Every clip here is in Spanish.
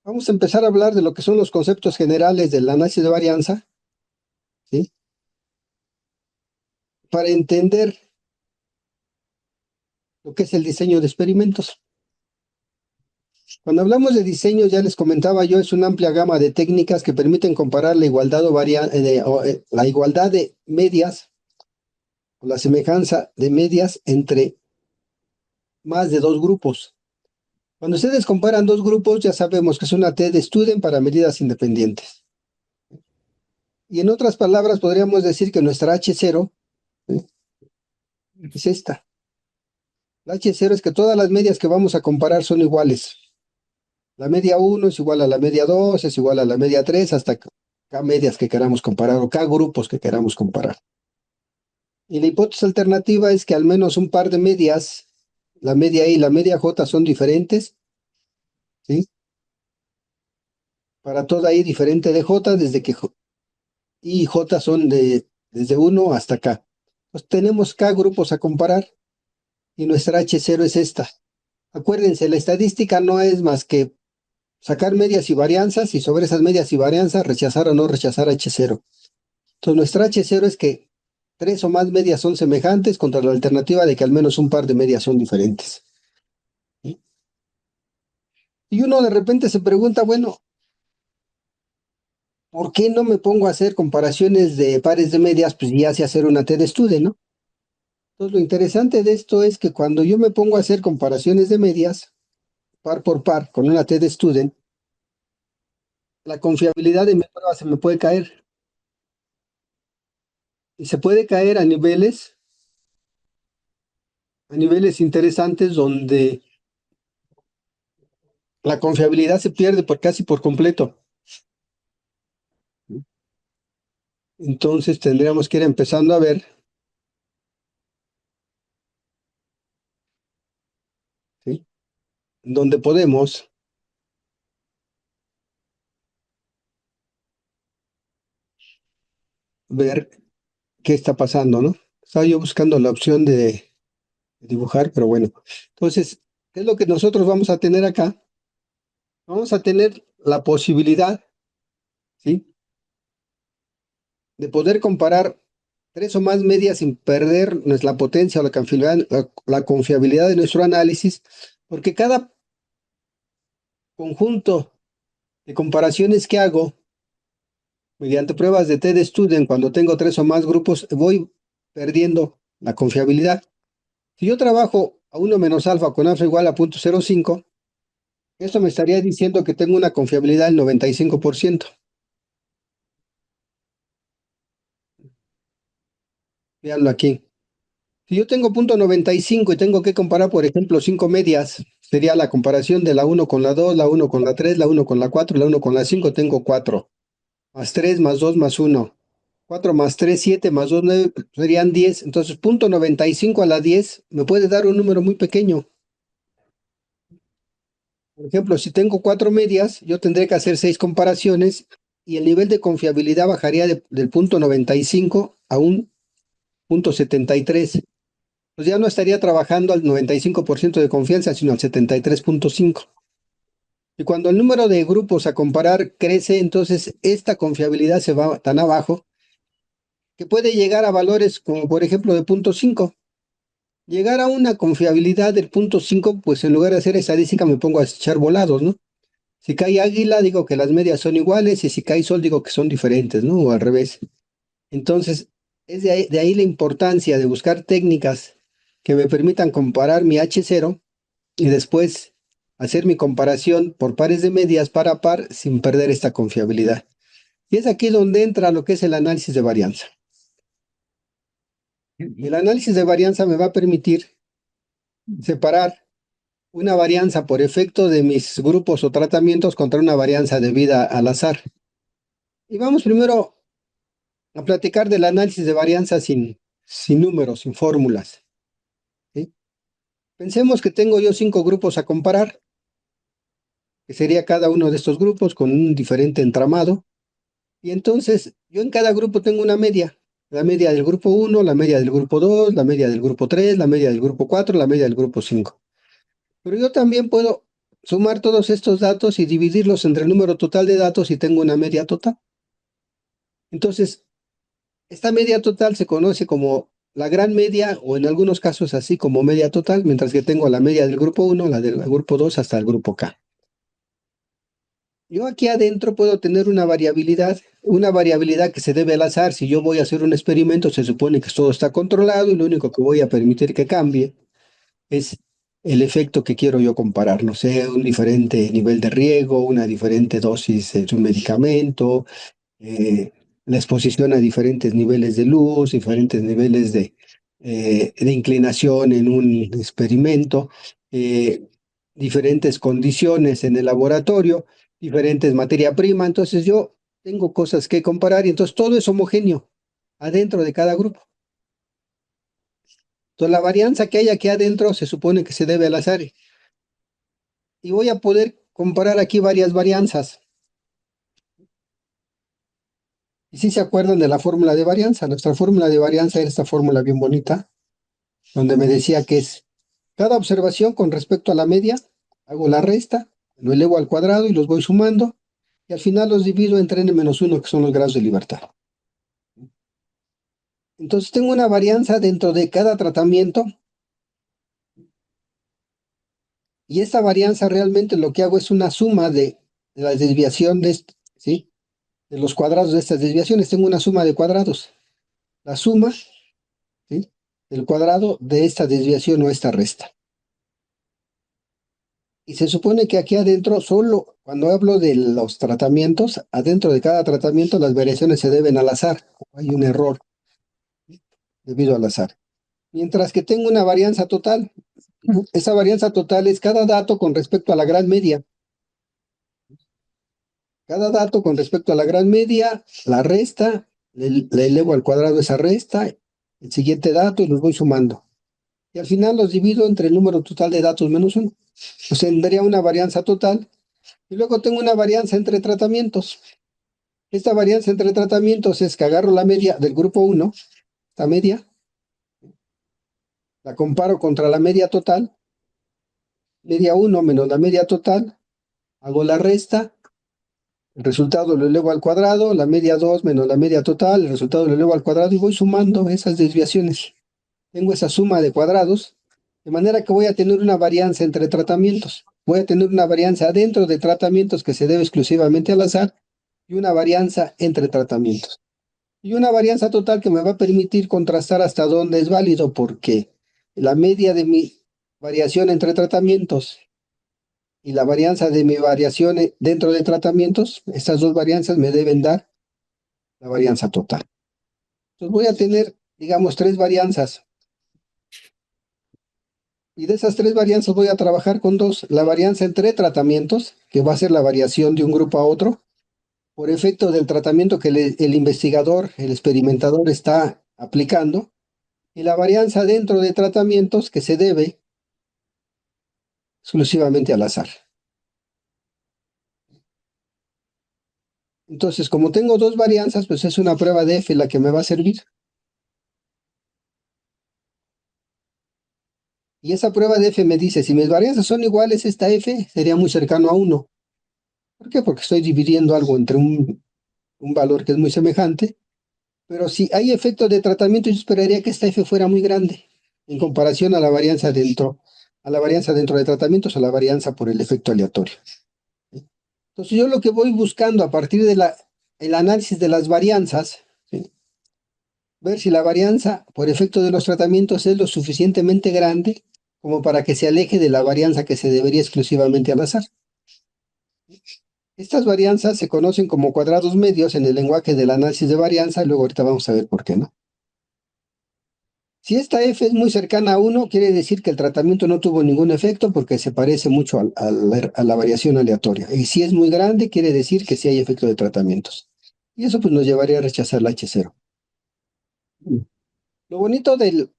Vamos a empezar a hablar de lo que son los conceptos generales del análisis de varianza, ¿sí? Para entender lo que es el diseño de experimentos. Cuando hablamos de diseño, ya les comentaba yo, es una amplia gama de técnicas que permiten comparar la igualdad la igualdad de medias o la semejanza de medias entre más de dos grupos. Cuando ustedes comparan dos grupos, ya sabemos que es una T de Student para medidas independientes. Y en otras palabras, podríamos decir que nuestra H0, ¿sí?, es esta. La H0 es que todas las medias que vamos a comparar son iguales. La media 1 es igual a la media 2, es igual a la media 3, hasta K medias que queramos comparar o K grupos que queramos comparar. Y la hipótesis alternativa es que al menos un par de medias, la media I y la media J, son diferentes, ¿sí? Para toda I diferente de J, desde que I y J son desde 1 hasta K. Pues tenemos K grupos a comparar y nuestra H0 es esta. Acuérdense, la estadística no es más que sacar medias y varianzas y sobre esas medias y varianzas rechazar o no rechazar H0. Entonces nuestra H0 es que tres o más medias son semejantes contra la alternativa de que al menos un par de medias son diferentes, ¿sí? Y uno de repente se pregunta, bueno, ¿por qué no me pongo a hacer comparaciones de pares de medias? Pues ya sé hacer una T-de-Stude, ¿no? Entonces lo interesante de esto es que cuando yo me pongo a hacer comparaciones de medias, par por par, con una T-de-Student, la confiabilidad de mi prueba se me puede caer. Y se puede caer a niveles interesantes donde la confiabilidad se pierde casi por completo. Entonces tendríamos que ir empezando a ver, ¿sí?, donde podemos ver qué está pasando, ¿no? Estaba yo buscando la opción de dibujar, pero bueno. Entonces, ¿qué es lo que nosotros vamos a tener acá? Vamos a tener la posibilidad, ¿sí?, de poder comparar tres o más medias sin perder nuestra potencia o la confiabilidad de nuestro análisis, porque cada conjunto de comparaciones que hago mediante pruebas de T-de-Student, cuando tengo tres o más grupos, voy perdiendo la confiabilidad. Si yo trabajo a 1 menos alfa con alfa igual a 0.05, esto me estaría diciendo que tengo una confiabilidad del 95%. Veanlo aquí. Si yo tengo 0.95 y tengo que comparar, por ejemplo, 5 medias, sería la comparación de la 1 con la 2, la 1 con la 3, la 1 con la 4, la 1 con la 5, tengo 4. Más 3, más 2, más 1. 4 más 3, 7, más 2, 9, serían 10. Entonces, 0.95 a la 10 me puede dar un número muy pequeño. Por ejemplo, si tengo 4 medias, yo tendré que hacer 6 comparaciones y el nivel de confiabilidad bajaría del 0.95 a un 0.73. Pues ya no estaría trabajando al 95% de confianza, sino al 73.5. Y cuando el número de grupos a comparar crece, entonces esta confiabilidad se va tan abajo que puede llegar a valores como por ejemplo de 0.5. Llegar a una confiabilidad del 0.5, pues en lugar de hacer estadística me pongo a echar volados, ¿no? Si cae águila, digo que las medias son iguales, y si cae sol, digo que son diferentes, ¿no? O al revés. Entonces, es de ahí la importancia de buscar técnicas que me permitan comparar mi H0 y después hacer mi comparación por pares de medias par a par sin perder esta confiabilidad. Y es aquí donde entra lo que es el análisis de varianza. El análisis de varianza me va a permitir separar una varianza por efecto de mis grupos o tratamientos contra una varianza debida al azar. Y vamos primero a platicar del análisis de varianza sin números, sin fórmulas, ¿sí? Pensemos que tengo yo 5 grupos a comparar, que sería cada uno de estos grupos con un diferente entramado. Y entonces yo en cada grupo tengo una media. La media del grupo 1, la media del grupo 2, la media del grupo 3, la media del grupo 4, la media del grupo 5. Pero yo también puedo sumar todos estos datos y dividirlos entre el número total de datos y tengo una media total. Entonces, esta media total se conoce como la gran media o en algunos casos así como media total, mientras que tengo la media del grupo 1, la del grupo 2 hasta el grupo K. Yo aquí adentro puedo tener una variabilidad que se debe al azar. Si yo voy a hacer un experimento, se supone que todo está controlado y lo único que voy a permitir que cambie es el efecto que quiero yo comparar. No sé, un diferente nivel de riego, una diferente dosis de un medicamento, eh, la exposición a diferentes niveles de luz, diferentes niveles de inclinación en un experimento, eh, diferentes condiciones en el laboratorio, diferentes materia prima. Entonces yo tengo cosas que comparar y entonces todo es homogéneo adentro de cada grupo. Entonces la varianza que hay aquí adentro se supone que se debe al azar y voy a poder comparar aquí varias varianzas. Y si se acuerdan de la fórmula de varianza, nuestra fórmula de varianza era esta fórmula bien bonita, donde me decía que es cada observación con respecto a la media, hago la resta, lo elevo al cuadrado y los voy sumando, y al final los divido entre n-1, que son los grados de libertad. Entonces tengo una varianza dentro de cada tratamiento, y esta varianza realmente lo que hago es una suma de la desviación ¿sí? De los cuadrados de estas desviaciones. Tengo una suma de cuadrados. La suma, ¿sí? Del cuadrado de esta desviación o esta resta. Y se supone que aquí adentro, solo cuando hablo de los tratamientos, adentro de cada tratamiento las variaciones se deben al azar. Hay un error debido al azar. Mientras que tengo una varianza total. Esa varianza total es cada dato con respecto a la gran media. Cada dato con respecto a la gran media, la resta, le elevo al cuadrado esa resta, el siguiente dato y los voy sumando. Y al final los divido entre el número total de datos menos uno. Pues tendría una varianza total. Y luego tengo una varianza entre tratamientos. Esta varianza entre tratamientos es que agarro la media del grupo 1, la media, la comparo contra la media total, media 1 menos la media total, hago la resta, el resultado lo elevo al cuadrado, la media 2 menos la media total, el resultado lo elevo al cuadrado y voy sumando esas desviaciones. Tengo esa suma de cuadrados, de manera que voy a tener una varianza entre tratamientos. Voy a tener una varianza dentro de tratamientos que se debe exclusivamente al azar y una varianza entre tratamientos. Y una varianza total que me va a permitir contrastar hasta dónde es válido, porque la media de mi variación entre tratamientos y la varianza de mi variación dentro de tratamientos, estas dos varianzas me deben dar la varianza total. Entonces voy a tener, digamos, tres varianzas. Y de esas tres varianzas voy a trabajar con dos. La varianza entre tratamientos, que va a ser la variación de un grupo a otro, por efecto del tratamiento que el investigador, el experimentador está aplicando, y la varianza dentro de tratamientos que se debe exclusivamente al azar. Entonces, como tengo dos varianzas, pues es una prueba de F la que me va a servir. Y esa prueba de F me dice, si mis varianzas son iguales, esta F sería muy cercano a 1. ¿Por qué? Porque estoy dividiendo algo entre un valor que es muy semejante. Pero si hay efecto de tratamiento, yo esperaría que esta F fuera muy grande en comparación a la varianza dentro de tratamientos o la varianza por el efecto aleatorio. Entonces yo lo que voy buscando a partir de el análisis de las varianzas, ¿sí? Ver si la varianza por efecto de los tratamientos es lo suficientemente grande como para que se aleje de la varianza que se debería exclusivamente al azar. Estas varianzas se conocen como cuadrados medios en el lenguaje del análisis de varianza, y luego ahorita vamos a ver por qué no. Si esta F es muy cercana a 1, quiere decir que el tratamiento no tuvo ningún efecto porque se parece mucho a la variación aleatoria. Y si es muy grande, quiere decir que sí hay efecto de tratamientos. Y eso pues nos llevaría a rechazar la H0. Lo bonito de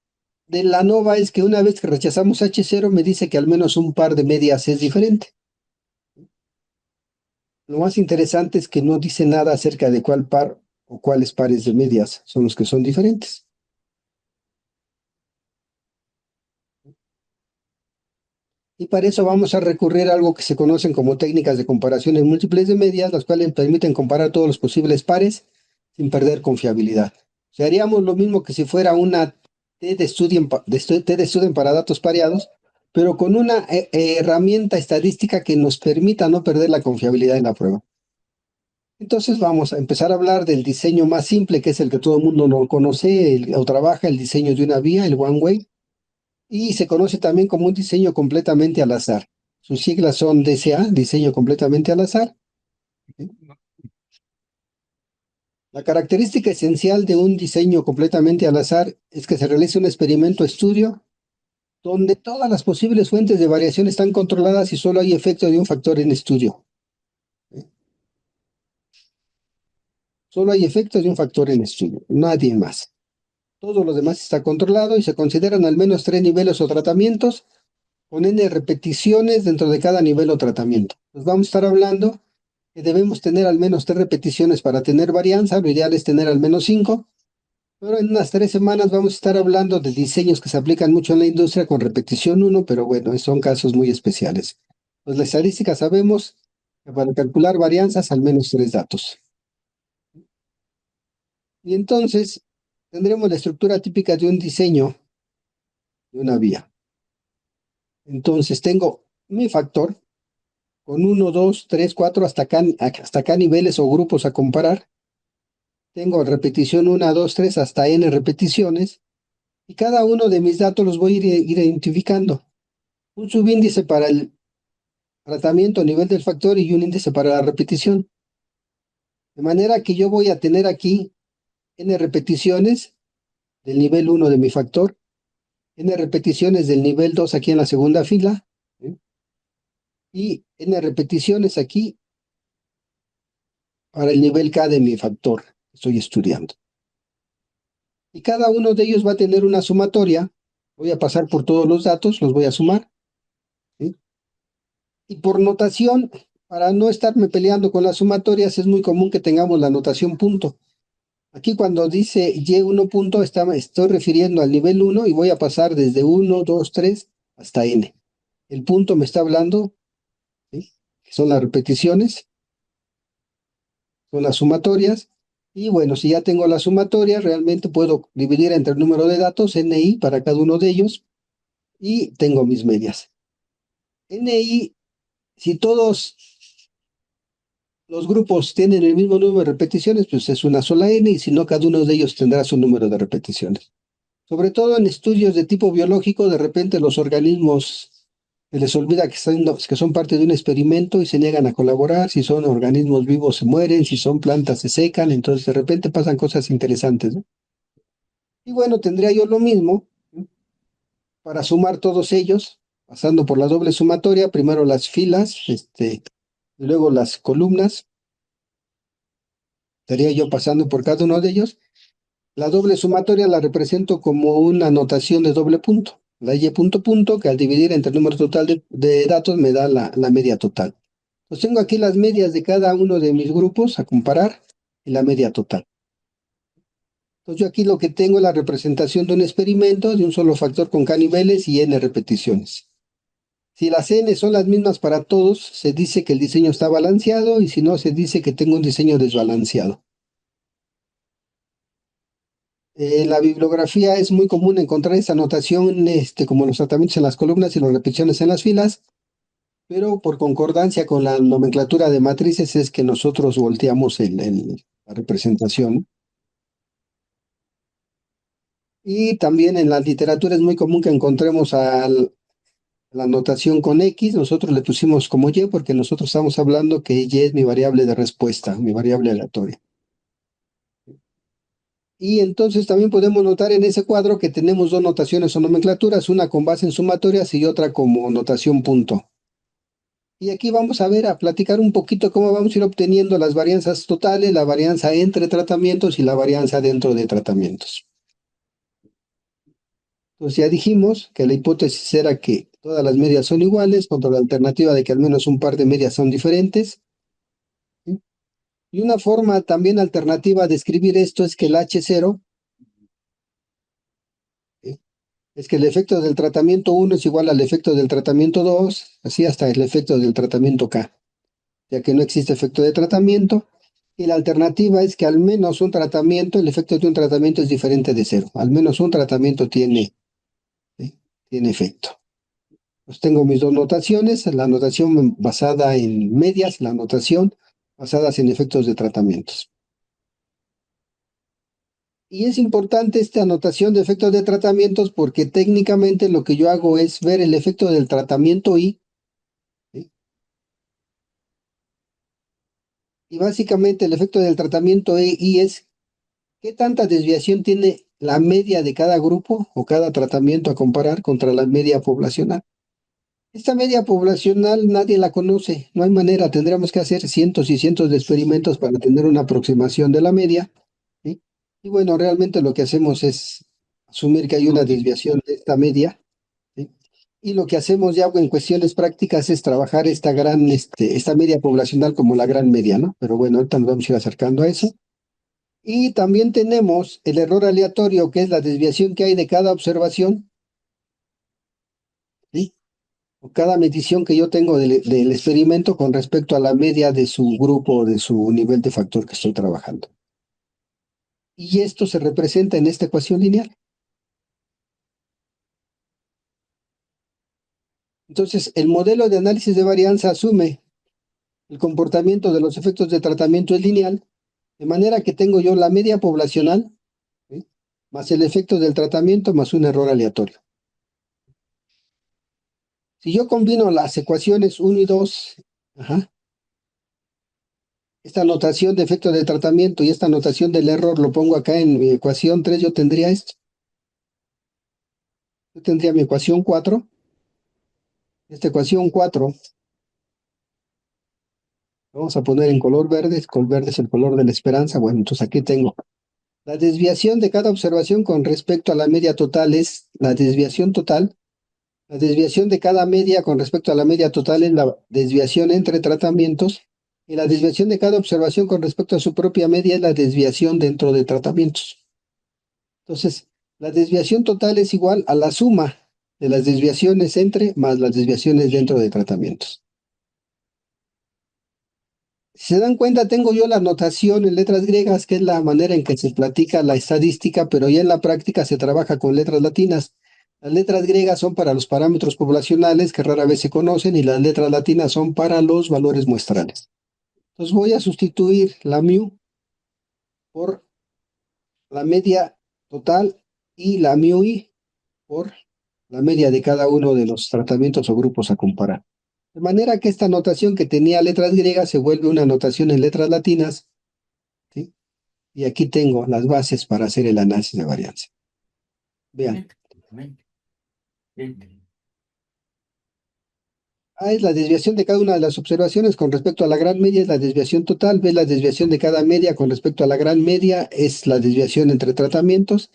la ANOVA es que una vez que rechazamos H0 me dice que al menos un par de medias es diferente. Lo más interesante es que no dice nada acerca de cuál par o cuáles pares de medias son los que son diferentes. Y para eso vamos a recurrir a algo que se conocen como técnicas de comparaciones múltiples de medias, las cuales permiten comparar todos los posibles pares sin perder confiabilidad. O sea, haríamos lo mismo que si fuera una T de Student para datos pareados, pero con una herramienta estadística que nos permita no perder la confiabilidad de la prueba. Entonces vamos a empezar a hablar del diseño más simple, que es el que todo el mundo no conoce o trabaja, el diseño de una vía, el one way, y se conoce también como un diseño completamente al azar. Sus siglas son DCA, diseño completamente al azar. La característica esencial de un diseño completamente al azar es que se realiza un experimento estudio donde todas las posibles fuentes de variación están controladas y solo hay efecto de un factor en estudio. Solo hay efectos de un factor en estudio, nadie más. Todo lo demás está controlado y se consideran al menos 3 niveles o tratamientos con n repeticiones dentro de cada nivel o tratamiento. Nos vamos a estar hablando que debemos tener al menos 3 repeticiones para tener varianza, lo ideal es tener al menos 5, pero en unas 3 semanas vamos a estar hablando de diseños que se aplican mucho en la industria con repetición 1, pero bueno, son casos muy especiales. Pues la estadística sabemos que para calcular varianzas al menos 3 datos. Y entonces tendremos la estructura típica de un diseño de una vía. Entonces tengo mi factor con 1, 2, 3, 4, hasta acá niveles o grupos a comparar. Tengo repetición 1, 2, 3, hasta n repeticiones. Y cada uno de mis datos los voy a ir identificando. Un subíndice para el tratamiento a nivel del factor y un índice para la repetición. De manera que yo voy a tener aquí n repeticiones del nivel 1 de mi factor, n repeticiones del nivel 2 aquí en la segunda fila, ¿sí? Y n repeticiones aquí para el nivel K de mi factor que estoy estudiando. Y cada uno de ellos va a tener una sumatoria. Voy a pasar por todos los datos, los voy a sumar, ¿sí? Y por notación, para no estarme peleando con las sumatorias, es muy común que tengamos la notación punto. Aquí cuando dice Y1 punto, estoy refiriendo al nivel 1 y voy a pasar desde 1, 2, 3 hasta N. El punto me está hablando, ¿sí? Que son las repeticiones, son las sumatorias. Y bueno, si ya tengo las sumatorias, realmente puedo dividir entre el número de datos, NI, para cada uno de ellos, y tengo mis medias. NI, si todos los grupos tienen el mismo número de repeticiones, pues es una sola N, y si no, cada uno de ellos tendrá su número de repeticiones. Sobre todo en estudios de tipo biológico, de repente los organismos se les olvida que son parte de un experimento y se niegan a colaborar. Si son organismos vivos se mueren, si son plantas se secan, entonces de repente pasan cosas interesantes, ¿no? Y bueno, tendría yo lo mismo, ¿no? Para sumar todos ellos, pasando por la doble sumatoria, primero las filas, y luego las columnas. Estaría yo pasando por cada uno de ellos. La doble sumatoria la represento como una notación de doble punto. La y punto punto, que al dividir entre el número total de datos me da la media total. Pues tengo aquí las medias de cada uno de mis grupos a comparar y la media total. Entonces yo aquí lo que tengo es la representación de un experimento de un solo factor con k niveles y n repeticiones. Si las n son las mismas para todos, se dice que el diseño está balanceado, y si no, se dice que tengo un diseño desbalanceado. En la bibliografía es muy común encontrar esta notación, como los tratamientos en las columnas y las repeticiones en las filas, pero por concordancia con la nomenclatura de matrices es que nosotros volteamos la representación. Y también en la literatura es muy común que encontremos la notación con X. Nosotros le pusimos como Y porque nosotros estamos hablando que Y es mi variable de respuesta, mi variable aleatoria. Y entonces también podemos notar en ese cuadro que tenemos dos notaciones o nomenclaturas, una con base en sumatorias y otra como notación punto. Y aquí vamos a ver, a platicar un poquito cómo vamos a ir obteniendo las varianzas totales, la varianza entre tratamientos y la varianza dentro de tratamientos. Entonces ya dijimos que la hipótesis era que todas las medias son iguales, contra la alternativa de que al menos un par de medias son diferentes, ¿sí? Y una forma también alternativa de escribir esto es que el H0, ¿sí?, es que el efecto del tratamiento 1 es igual al efecto del tratamiento 2, así hasta el efecto del tratamiento K, ya que no existe efecto de tratamiento. Y la alternativa es que al menos un tratamiento, el efecto de un tratamiento es diferente de cero. Al menos un tratamiento tiene, ¿sí? Tiene efecto. Pues tengo mis dos notaciones, la notación basada en medias, la notación basadas en efectos de tratamientos. Y es importante esta anotación de efectos de tratamientos porque técnicamente lo que yo hago es ver el efecto del tratamiento I, ¿sí? Y básicamente el efecto del tratamiento I es qué tanta desviación tiene la media de cada grupo o cada tratamiento a comparar contra la media poblacional. Esta media poblacional nadie la conoce, no hay manera, tendríamos que hacer cientos y cientos de experimentos para tener una aproximación de la media, ¿sí? Y bueno, realmente lo que hacemos es asumir que hay una desviación de esta media, ¿sí? Y lo que hacemos ya en cuestiones prácticas es trabajar esta media poblacional como la gran media, ¿no? Pero bueno, ahorita nos vamos a ir acercando a eso. Y también tenemos el error aleatorio, que es la desviación que hay de cada observación, ¿sí? O cada medición que yo tengo del experimento con respecto a la media de su grupo o de su nivel de factor que estoy trabajando. Y esto se representa en esta ecuación lineal. Entonces, el modelo de análisis de varianza asume el comportamiento de los efectos de tratamiento es lineal, de manera que tengo yo la media poblacional, ¿sí? Más el efecto del tratamiento más un error aleatorio. Si yo combino las ecuaciones 1 y 2, ajá, esta notación de efecto de tratamiento y esta notación del error lo pongo acá en mi ecuación 3, yo tendría esto. Yo tendría mi ecuación 4. Esta ecuación 4 vamos a poner en color verde es el color de la esperanza. Bueno, entonces aquí tengo la desviación de cada observación con respecto a la media total es la desviación total. La desviación de cada media con respecto a la media total es la desviación entre tratamientos. Y la desviación de cada observación con respecto a su propia media es la desviación dentro de tratamientos. Entonces, la desviación total es igual a la suma de las desviaciones entre más las desviaciones dentro de tratamientos. Si se dan cuenta, tengo yo la notación en letras griegas, que es la manera en que se platica la estadística, pero ya en la práctica se trabaja con letras latinas. Las letras griegas son para los parámetros poblacionales, que rara vez se conocen, y las letras latinas son para los valores muestrales. Entonces voy a sustituir la mu por la media total y la mu i por la media de cada uno de los tratamientos o grupos a comparar. De manera que esta notación que tenía letras griegas se vuelve una notación en letras latinas, ¿sí? Y aquí tengo las bases para hacer el análisis de varianza. Vean. A es la desviación de cada una de las observaciones con respecto a la gran media, es la desviación total. B es la desviación de cada media con respecto a la gran media, es la desviación entre tratamientos.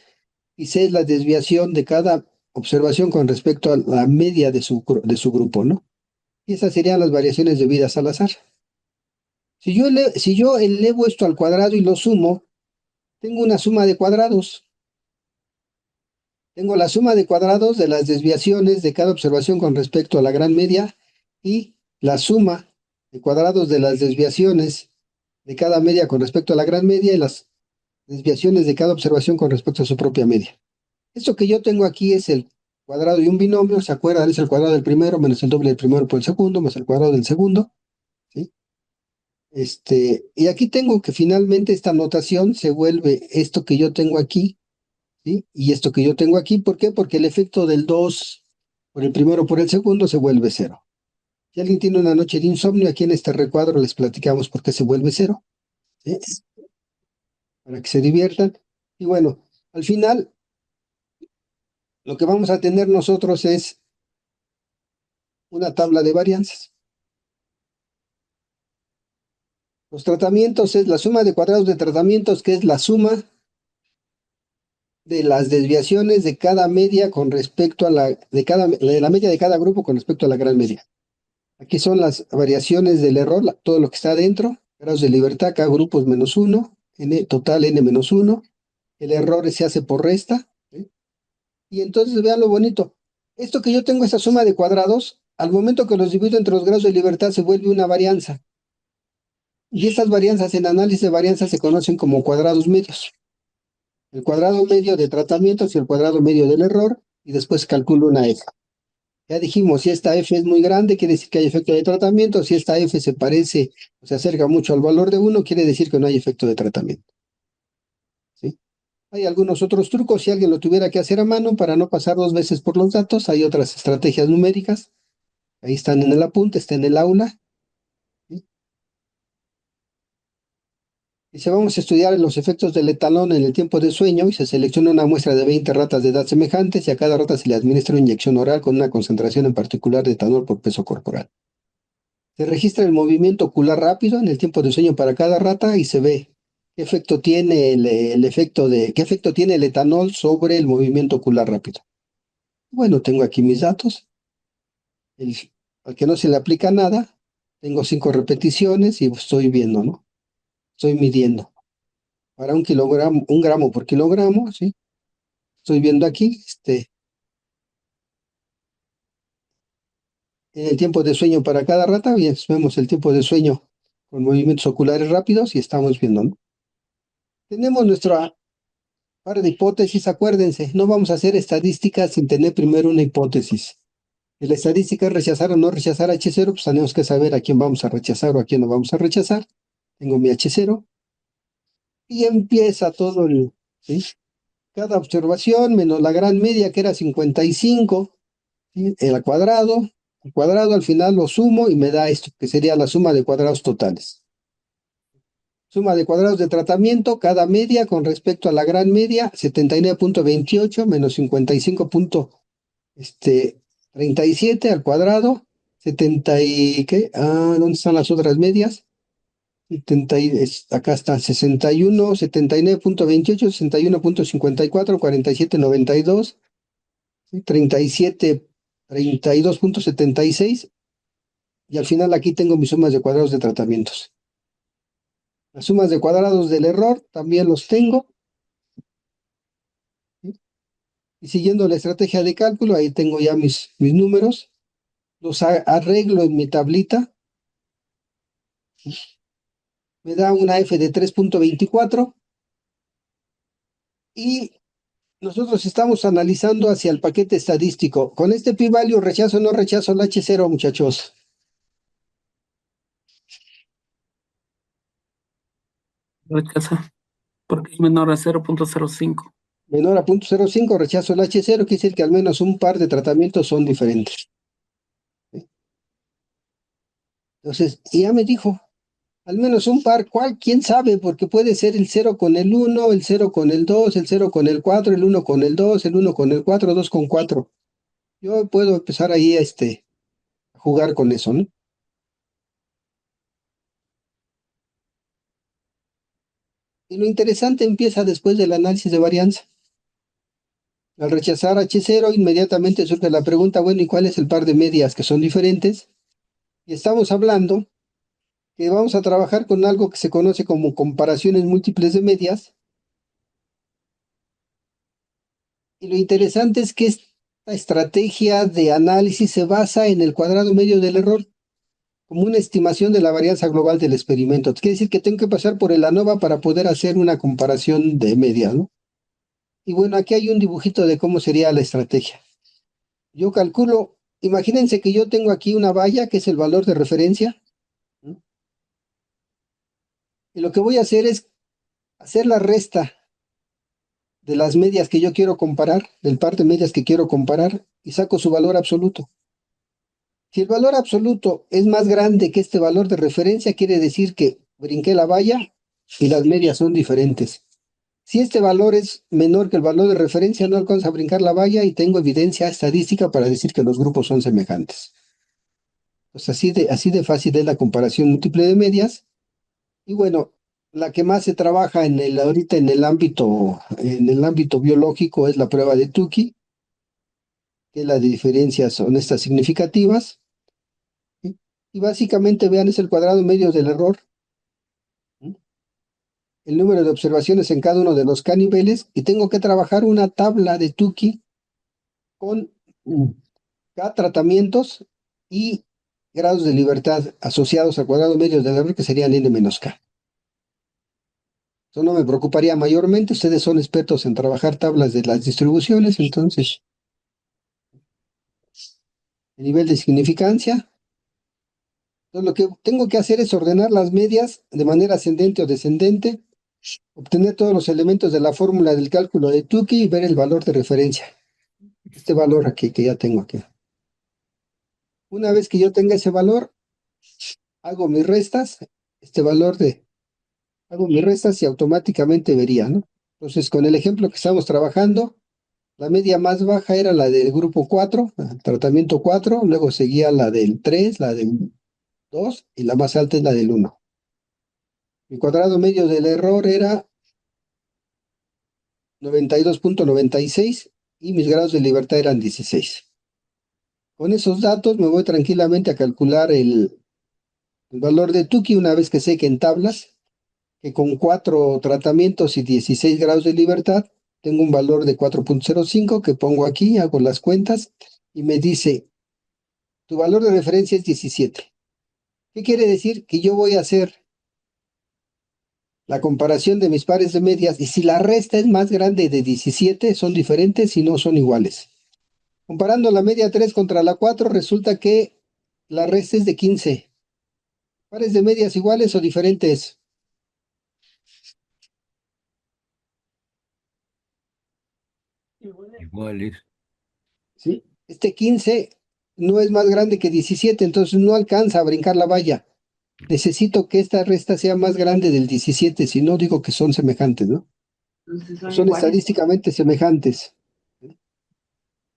Y C es la desviación de cada observación con respecto a la media de su grupo, ¿no? Y esas serían las variaciones debidas al azar. Si yo elevo esto al cuadrado y lo sumo, tengo una suma de cuadrados. Tengo la suma de cuadrados de las desviaciones de cada observación con respecto a la gran media y la suma de cuadrados de las desviaciones de cada media con respecto a la gran media y las desviaciones de cada observación con respecto a su propia media. Esto que yo tengo aquí es el cuadrado de un binomio, ¿se acuerdan? Es el cuadrado del primero menos el doble del primero por el segundo, más el cuadrado del segundo, ¿sí? Y aquí tengo que finalmente esta notación se vuelve esto que yo tengo aquí, ¿sí? Y esto que yo tengo aquí, ¿por qué? Porque el efecto del 2 por el primero por el segundo se vuelve cero. Si alguien tiene una noche de insomnio, aquí en este recuadro les platicamos por qué se vuelve cero, ¿sí? Para que se diviertan. Y bueno, al final, lo que vamos a tener nosotros es una tabla de varianzas. Los tratamientos es la suma de cuadrados de tratamientos, que es la suma de las desviaciones de cada media con respecto a de la media de cada grupo con respecto a la gran media. Aquí son las variaciones del error, todo lo que está adentro, grados de libertad, cada grupo es menos 1, n total n menos 1, el error se hace por resta, ¿sí? Y entonces vean lo bonito. Esto que yo tengo, esta suma de cuadrados, al momento que los divido entre los grados de libertad se vuelve una varianza. Y estas varianzas en análisis de varianza se conocen como cuadrados medios. El cuadrado medio de tratamientos y el cuadrado medio del error, y después calculo una F. Ya dijimos, si esta F es muy grande, quiere decir que hay efecto de tratamiento. Si esta F se parece o se acerca mucho al valor de 1, quiere decir que no hay efecto de tratamiento. ¿Sí? Hay algunos otros trucos, si alguien lo tuviera que hacer a mano para no pasar dos veces por los datos, hay otras estrategias numéricas. Ahí están en el apunte, está en el aula. ¿Sí? Dice, vamos a estudiar los efectos del etanol en el tiempo de sueño y se selecciona una muestra de 20 ratas de edad semejantes y a cada rata se le administra una inyección oral con una concentración en particular de etanol por peso corporal. Se registra el movimiento ocular rápido en el tiempo de sueño para cada rata y se ve qué efecto tiene qué efecto tiene el etanol sobre el movimiento ocular rápido. Bueno, tengo aquí mis datos. Al que no se le aplica nada, tengo 5 repeticiones y estoy viendo, ¿no? Estoy midiendo. Para un kilogramo, 1 gramo por kilogramo, ¿sí? Estoy viendo aquí, en el tiempo de sueño para cada rata, bien, vemos el tiempo de sueño con movimientos oculares rápidos y estamos viendo, ¿no? Tenemos nuestra par de hipótesis, acuérdense, no vamos a hacer estadísticas sin tener primero una hipótesis. Si la estadística es rechazar o no rechazar H0, pues tenemos que saber a quién vamos a rechazar o a quién no vamos a rechazar. Tengo mi H0 y empieza todo ¿sí? Cada observación menos la gran media que era 55, ¿sí? El cuadrado al final lo sumo y me da esto, que sería la suma de cuadrados totales. Suma de cuadrados de tratamiento, cada media con respecto a la gran media, 79.28 menos 55.37 al cuadrado, 70 y ¿qué? ¿Dónde están las otras medias? 70 acá está, 61, 79.28, 61.54, 47.92, 37, 32.76, y al final aquí tengo mis sumas de cuadrados de tratamientos. Las sumas de cuadrados del error también los tengo. ¿Sí? Y siguiendo la estrategia de cálculo, ahí tengo ya mis números. Los arreglo en mi tablita. Me da una F de 3.24. Y nosotros estamos analizando hacia el paquete estadístico. Con este p-value, ¿rechazo o no rechazo el H0, muchachos? Rechaza, porque es menor a 0.05. Menor a 0.05, rechazo el H0, quiere decir que al menos un par de tratamientos son diferentes. ¿Sí? Entonces, y ya me dijo, al menos un par, ¿cuál? ¿Quién sabe? Porque puede ser el 0 con el 1, el 0 con el 2, el 0 con el 4, el 1 con el 2, el 1 con el 4, 2 con 4. Yo puedo empezar ahí a jugar con eso, ¿no? Y lo interesante empieza después del análisis de varianza. Al rechazar H0, inmediatamente surge la pregunta, bueno, ¿y cuál es el par de medias que son diferentes? Y estamos hablando que vamos a trabajar con algo que se conoce como comparaciones múltiples de medias. Y lo interesante es que esta estrategia de análisis se basa en el cuadrado medio del error, como una estimación de la varianza global del experimento. Quiere decir que tengo que pasar por el ANOVA para poder hacer una comparación de medias, ¿no? Y bueno, aquí hay un dibujito de cómo sería la estrategia. Yo calculo, imagínense que yo tengo aquí una valla que es el valor de referencia, ¿no? Y lo que voy a hacer es hacer la resta de las medias que yo quiero comparar, del par de medias que quiero comparar, y saco su valor absoluto. Si el valor absoluto es más grande que este valor de referencia, quiere decir que brinqué la valla y las medias son diferentes. Si este valor es menor que el valor de referencia, no alcanzo a brincar la valla y tengo evidencia estadística para decir que los grupos son semejantes. Pues así de fácil es la comparación múltiple de medias. Y bueno, la que más se trabaja ahorita en el ámbito biológico es la prueba de Tukey, que es la de diferencias honestas significativas. ¿Sí? Y básicamente, vean, es el cuadrado medio del error, ¿sí? El número de observaciones en cada uno de los K niveles, y tengo que trabajar una tabla de Tukey con K tratamientos y grados de libertad asociados al cuadrado medio del error, que serían N menos K. Eso no me preocuparía mayormente. Ustedes son expertos en trabajar tablas de las distribuciones, entonces, el nivel de significancia. Entonces, lo que tengo que hacer es ordenar las medias de manera ascendente o descendente, obtener todos los elementos de la fórmula del cálculo de Tukey y ver el valor de referencia. Este valor aquí que ya tengo aquí. Una vez que yo tenga ese valor, hago mis restas, hago mis restas y automáticamente vería, ¿no? Entonces, con el ejemplo que estamos trabajando, la media más baja era la del grupo 4, tratamiento 4, luego seguía la del 3, la del 2 y la más alta es la del 1. Mi cuadrado medio del error era 92.96 y mis grados de libertad eran 16. Con esos datos me voy tranquilamente a calcular el valor de Tukey una vez que sé que en tablas, que con 4 tratamientos y 16 grados de libertad, tengo un valor de 4.05 que pongo aquí, hago las cuentas y me dice, tu valor de referencia es 17. ¿Qué quiere decir? Que yo voy a hacer la comparación de mis pares de medias y si la resta es más grande de 17, son diferentes y no son iguales. Comparando la media 3 contra la 4, resulta que la resta es de 15. ¿Pares de medias iguales o diferentes? Iguales. ¿Sí? Este 15 no es más grande que 17, entonces no alcanza a brincar la valla. Necesito que esta resta sea más grande del 17, si no digo que son semejantes, ¿no? Son estadísticamente semejantes.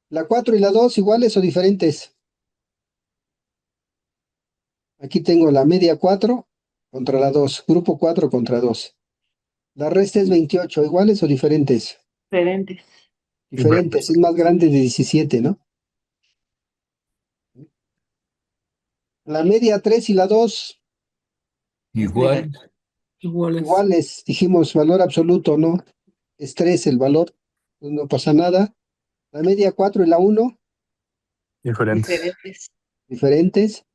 La 4 y la 2 iguales o diferentes. Aquí tengo la media 4 contra la 2, grupo 4 contra 2. La resta es 28, iguales o diferentes. Diferentes. Diferentes, es más grande de 17, ¿no? La media 3 y la 2 Igual. Iguales. iguales, dijimos valor absoluto, ¿no? Es 3 el valor, no pasa nada. La media 4 y la 1 Diferentes. diferentes.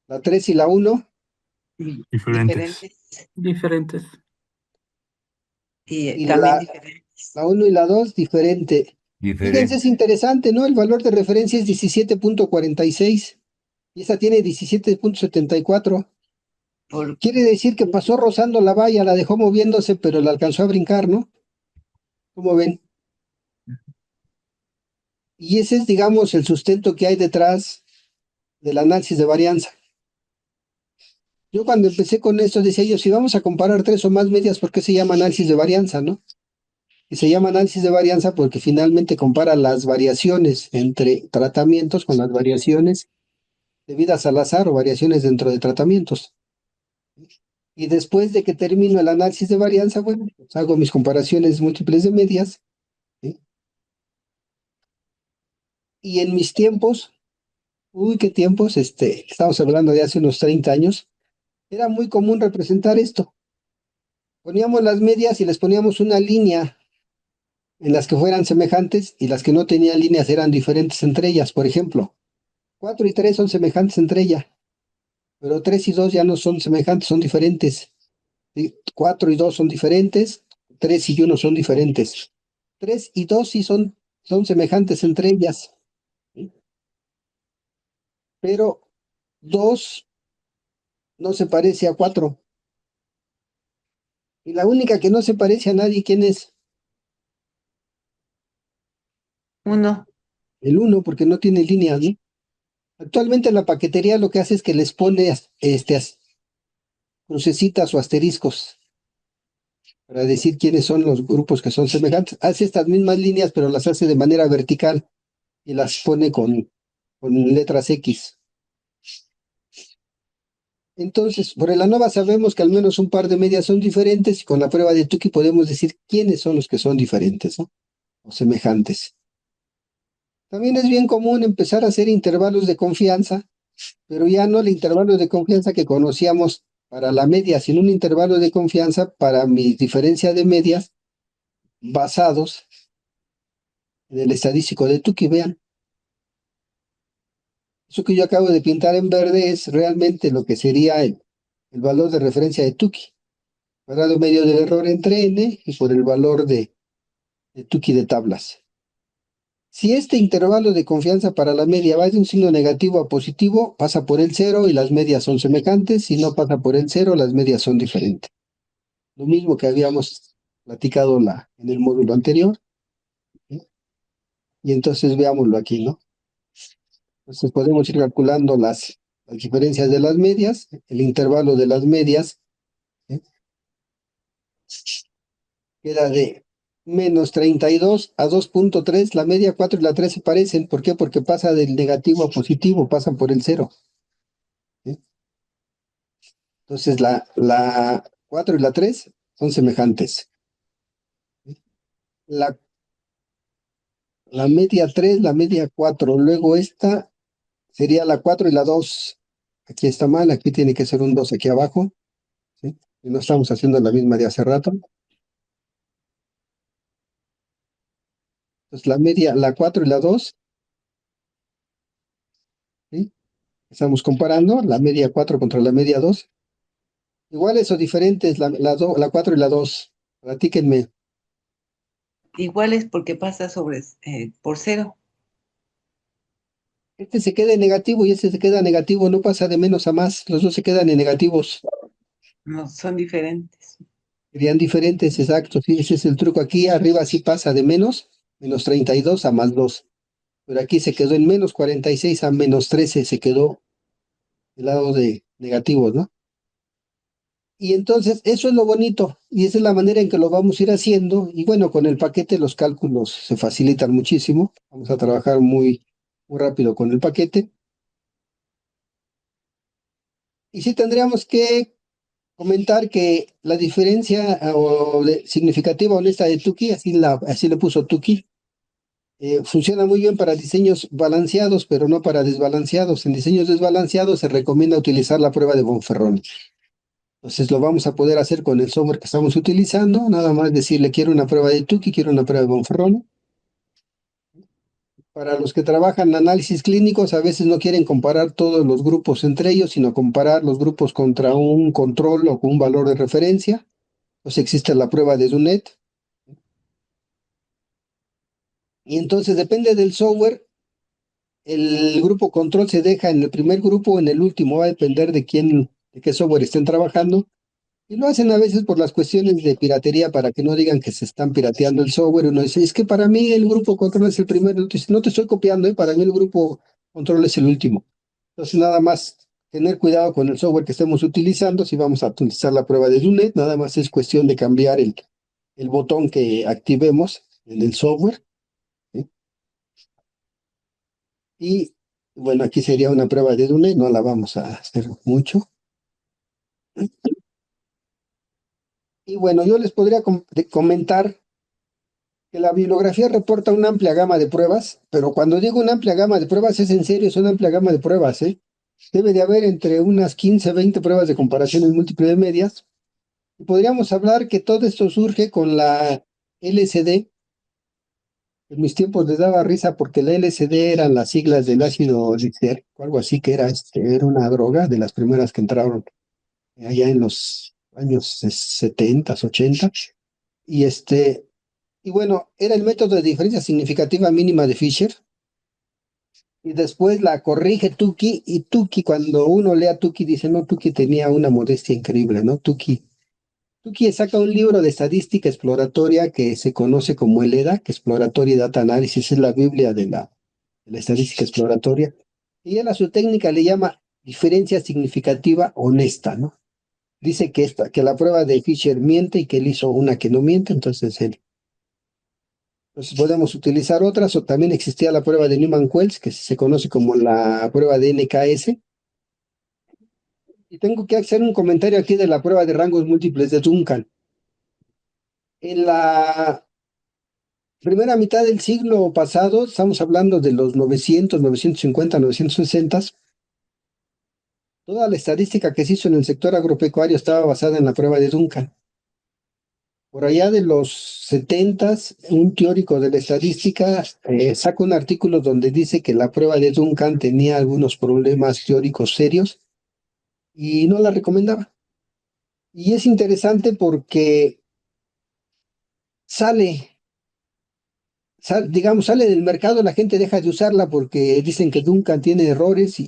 La 3 y la 1 Diferentes. Diferentes. Y y también diferentes. la 1 y la 2 diferente. Fíjense, Diferente. es interesante, ¿no? El valor de referencia es 17.46 y esa tiene 17.74. Por, Quiere decir que pasó rozando la valla, la dejó moviéndose, pero la alcanzó a brincar, ¿no? ¿Cómo ven? Y ese es, digamos, el sustento que hay detrás del análisis de varianza. Yo cuando empecé con esto decía yo, si vamos a comparar tres o más medias, ¿por qué se llama análisis de varianza, no? Y se llama análisis de varianza porque finalmente compara las variaciones entre tratamientos con las variaciones debidas al azar o variaciones dentro de tratamientos. Y después de que termino el análisis de varianza, bueno, pues hago mis comparaciones múltiples de medias, ¿sí? Y en mis tiempos, uy, qué tiempos, estamos hablando de hace unos 30 años, era muy común representar esto. Poníamos las medias y les poníamos una línea en las que fueran semejantes y las que no tenían líneas eran diferentes entre ellas. Por ejemplo, 4 y 3 son semejantes entre ellas, pero 3 y 2 ya no son semejantes, son diferentes. ¿Sí? 4 y 2 son diferentes, 3 y 1 son diferentes. 3 y 2 sí son semejantes entre ellas, ¿sí? Pero 2 no se parece a 4. Y la única que no se parece a nadie, ¿quién es? uno. El 1, porque no tiene líneas, ¿no? Actualmente la paquetería lo que hace es que les pone crucecitas o asteriscos para decir quiénes son los grupos que son semejantes. Hace estas mismas líneas, pero las hace de manera vertical y las pone con letras X. Entonces, por el ANOVA sabemos que al menos un par de medias son diferentes y con la prueba de Tukey podemos decir quiénes son los que son diferentes, ¿no? O semejantes. También es bien común empezar a hacer intervalos de confianza, pero ya no el intervalo de confianza que conocíamos para la media, sino un intervalo de confianza para mi diferencia de medias basados en el estadístico de Tukey, vean. Eso que yo acabo de pintar en verde es realmente lo que sería el valor de referencia de Tukey. Cuadrado medio del error entre n y por el valor de Tukey de tablas. Si este intervalo de confianza para la media va de un signo negativo a positivo, pasa por el 0 y las medias son semejantes. Si no pasa por el 0, las medias son diferentes. Lo mismo que habíamos platicado en el módulo anterior. ¿Sí? Y entonces veámoslo aquí, ¿no? Entonces podemos ir calculando las diferencias de las medias, el intervalo de las medias, ¿sí? Queda de menos 32 a 2.3, la media 4 y la 3 se parecen. ¿Por qué? Porque pasa del negativo a positivo, pasan por el 0. ¿Sí? Entonces la 4 y la 3 son semejantes. ¿Sí? La media 3, la media 4, luego esta sería la 4 y la 2. Aquí está mal, aquí tiene que ser un 2 aquí abajo. ¿Sí? Y no estamos haciendo la misma de hace rato. Entonces la media, la 4 y la 2, ¿sí? Estamos comparando la media 4 contra la media 2. ¿Iguales o diferentes la 4 y la 2? Platíquenme. Iguales porque pasa por 0. Este se queda en negativo y este se queda negativo, no pasa de menos a más. Los dos se quedan en negativos. No, son diferentes. Serían diferentes, exacto. Sí, ese es el truco. Aquí arriba sí pasa de menos 32 a más 2. Pero aquí se quedó en menos 46 a menos 13, se quedó el lado de negativos, ¿no? Y entonces eso es lo bonito y esa es la manera en que lo vamos a ir haciendo. Y bueno, con el paquete los cálculos se facilitan muchísimo. Vamos a trabajar muy rápido con el paquete. Y sí tendríamos que comentar que la diferencia significativa honesta de Tukey, así le puso Tukey, funciona muy bien para diseños balanceados, pero no para desbalanceados. En diseños desbalanceados se recomienda utilizar la prueba de Bonferroni. Entonces lo vamos a poder hacer con el software que estamos utilizando, nada más decirle quiero una prueba de Tukey, quiero una prueba de Bonferroni. Para los que trabajan en análisis clínicos, a veces no quieren comparar todos los grupos entre ellos, sino comparar los grupos contra un control o con un valor de referencia. Pues existe la prueba de Dunet. Y entonces depende del software, el grupo control se deja en el primer grupo o en el último, va a depender de qué software estén trabajando. Y lo hacen a veces por las cuestiones de piratería para que no digan que se están pirateando el software. Uno dice, es que para mí el grupo control es el primero. Entonces, no te estoy copiando, para mí el grupo control es el último. Entonces, nada más tener cuidado con el software que estemos utilizando. Si vamos a utilizar la prueba de Dunet, nada más es cuestión de cambiar el botón que activemos en el software. ¿Sí? Y bueno, aquí sería una prueba de Dunet, no la vamos a hacer mucho. Y bueno, yo les podría comentar que la bibliografía reporta una amplia gama de pruebas, pero cuando digo una amplia gama de pruebas es en serio, es una amplia gama de pruebas, ¿eh? Debe de haber entre unas 15, 20 pruebas de comparaciones múltiples de medias. Y podríamos hablar que todo esto surge con la LSD. En mis tiempos les daba risa porque la LSD eran las siglas del ácido lisérgico, algo así que era una droga de las primeras que entraron allá en los años 70, 80. Y y bueno, era el método de diferencia significativa mínima de Fisher. Y después la corrige Tukey. Y Tukey, cuando uno lea Tukey, dice, no, Tukey tenía una modestia increíble, ¿no? Tukey saca un libro de estadística exploratoria que se conoce como el EDA, que Exploratory Data Analysis, es la Biblia de la estadística exploratoria. Y él a su técnica le llama diferencia significativa honesta, ¿no? Dice que la prueba de Fisher miente y que él hizo una que no miente, entonces podemos utilizar otras, o también existía la prueba de Newman-Wells, que se conoce como la prueba de NKS. Y tengo que hacer un comentario aquí de la prueba de rangos múltiples de Duncan. En la primera mitad del siglo pasado, estamos hablando de los 900, 950, 960, toda la estadística que se hizo en el sector agropecuario estaba basada en la prueba de Duncan. por allá de los 70, un teórico de la estadística saca un artículo donde dice que la prueba de Duncan tenía algunos problemas teóricos serios y no la recomendaba. Y es interesante porque digamos, sale del mercado, la gente deja de usarla porque dicen que Duncan tiene errores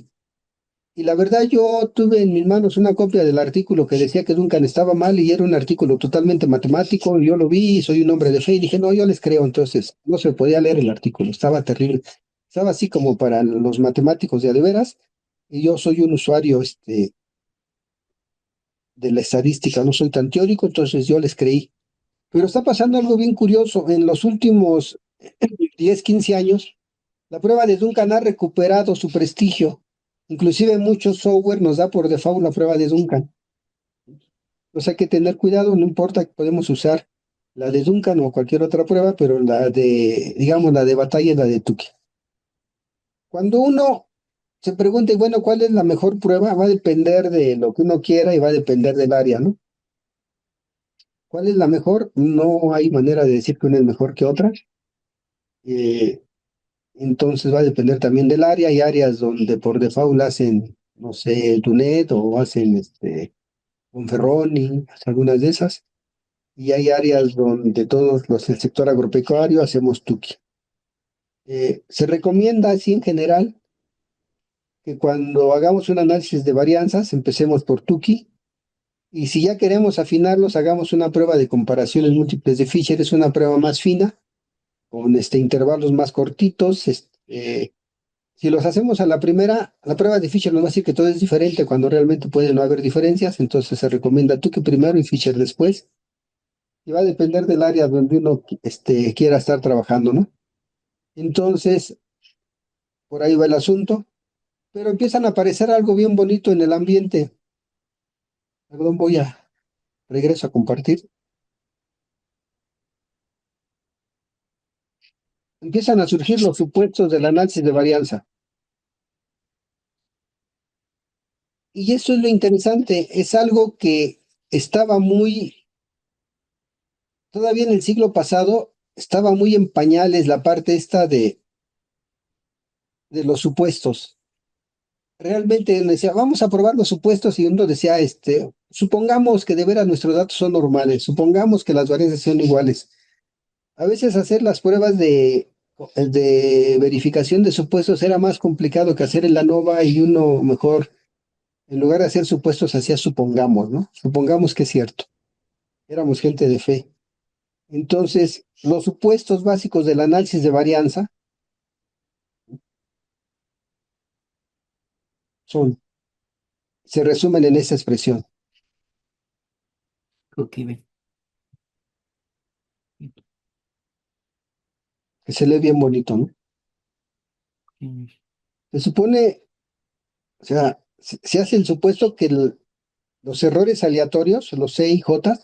y la verdad yo tuve en mis manos una copia del artículo que decía que Duncan estaba mal y era un artículo totalmente matemático, y yo lo vi, soy un hombre de fe y dije, no, yo les creo, entonces no se podía leer el artículo, estaba terrible, estaba así como para los matemáticos de a de veras, y yo soy un usuario de la estadística, no soy tan teórico, entonces yo les creí. Pero está pasando algo bien curioso, en los últimos 10, 15 años, la prueba de Duncan ha recuperado su prestigio. Inclusive muchos software nos da por default la prueba de Duncan. Entonces hay que tener cuidado, no importa que podemos usar la de Duncan o cualquier otra prueba, pero digamos, la de batalla es la de Tukey. Cuando uno se pregunta, y bueno, ¿cuál es la mejor prueba? Va a depender de lo que uno quiera y va a depender del área, ¿no? ¿Cuál es la mejor? No hay manera de decir que una es mejor que otra. Eh, Entonces va a depender también del área. Hay áreas donde por default hacen, no sé, Tunet o hacen Conferroni, algunas de esas. Y hay áreas donde todos los del sector agropecuario hacemos Tukey. Se recomienda así en general que cuando hagamos un análisis de varianzas empecemos por Tukey. Y si ya queremos afinarlos, hagamos una prueba de comparaciones múltiples de Fisher. Es una prueba más fina, con intervalos más cortitos. Si los hacemos a la primera, la prueba de Fisher nos va a decir que todo es diferente cuando realmente puede no haber diferencias, entonces se recomienda Tukey primero y Fisher después, y va a depender del área donde uno quiera estar trabajando, ¿no? Entonces, por ahí va el asunto, pero empiezan a aparecer algo bien bonito en el ambiente. Perdón, regreso a compartir. Empiezan a surgir los supuestos del análisis de varianza. Y eso es lo interesante, es algo que estaba todavía en el siglo pasado, estaba muy en pañales la parte esta de los supuestos. Realmente decía, vamos a probar los supuestos y uno decía, supongamos que de veras nuestros datos son normales, supongamos que las varianzas son iguales. A veces hacer las pruebas de verificación de supuestos era más complicado que hacer en la ANOVA y uno mejor, en lugar de hacer supuestos, hacía supongamos, ¿no? Supongamos que es cierto. Éramos gente de fe. Entonces, los supuestos básicos del análisis de varianza se resumen en esa expresión, Ok, ven. que se lee bien bonito, ¿no? Se supone, o sea, se hace el supuesto que los errores aleatorios, los C y J,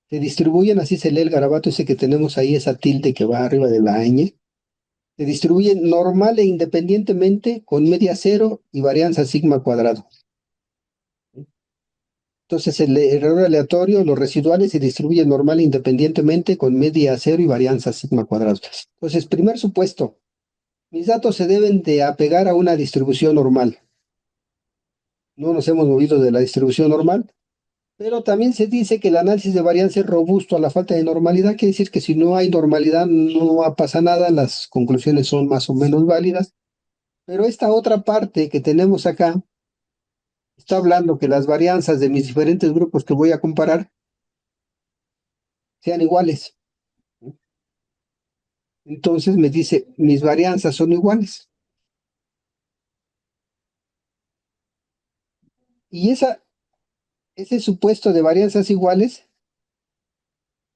se distribuyen, así se lee el garabato ese que tenemos ahí, esa tilde que va arriba de la ñ, se distribuyen normal e independientemente con media cero y varianza sigma cuadrado. Entonces el error aleatorio, los residuales se distribuyen normal e independientemente con media cero y varianza sigma cuadrado. Entonces, primer supuesto, mis datos se deben de apegar a una distribución normal. No nos hemos movido de la distribución normal, pero también se dice que el análisis de varianza es robusto a la falta de normalidad. Quiere decir que si no hay normalidad no pasa nada, las conclusiones son más o menos válidas. Pero esta otra parte que tenemos acá está hablando que las varianzas de mis diferentes grupos que voy a comparar sean iguales. Entonces me dice, mis varianzas son iguales. Y ese supuesto de varianzas iguales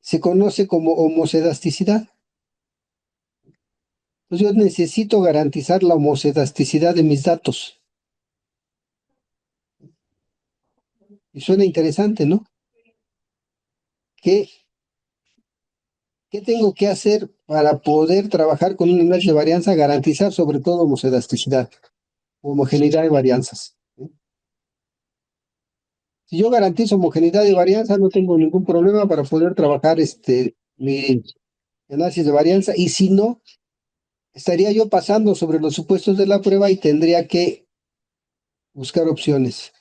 se conoce como homocedasticidad. Entonces yo necesito garantizar la homocedasticidad de mis datos. Y suena interesante, ¿no? ¿Qué, qué tengo que hacer para poder trabajar con un análisis de varianza? Garantizar sobre todo homocedasticidad, homogeneidad de varianzas. Si yo garantizo homogeneidad de varianza, no tengo ningún problema para poder trabajar mi análisis de varianza. Y si no, estaría yo pasando sobre los supuestos de la prueba y tendría que buscar opciones.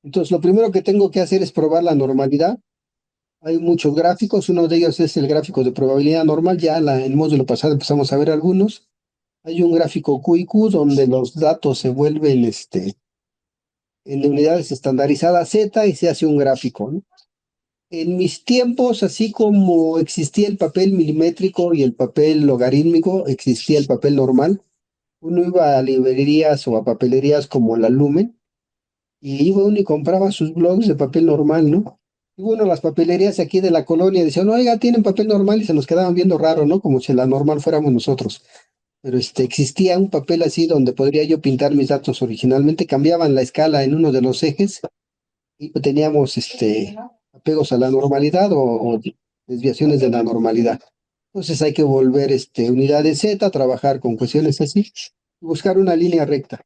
Entonces, lo primero que tengo que hacer es probar la normalidad. Hay muchos gráficos, uno de ellos es el gráfico de probabilidad normal, ya en el módulo pasado empezamos a ver algunos. Hay un gráfico Q y Q donde los datos se vuelven en unidades estandarizadas Z y se hace un gráfico, ¿no? En mis tiempos, así como existía el papel milimétrico y el papel logarítmico, existía el papel normal. Uno iba a librerías o a papelerías como la Lumen y iba uno y compraba sus blogs de papel normal, ¿no? Y bueno, las papelerías aquí de la colonia decían, oiga, tienen papel normal y se nos quedaban viendo raro, ¿no? Como si la normal fuéramos nosotros. Pero existía un papel así donde podría yo pintar mis datos originalmente, cambiaban la escala en uno de los ejes y teníamos apegos a la normalidad o desviaciones de la normalidad. Entonces hay que volver unidades Z, trabajar con cuestiones así, y buscar una línea recta.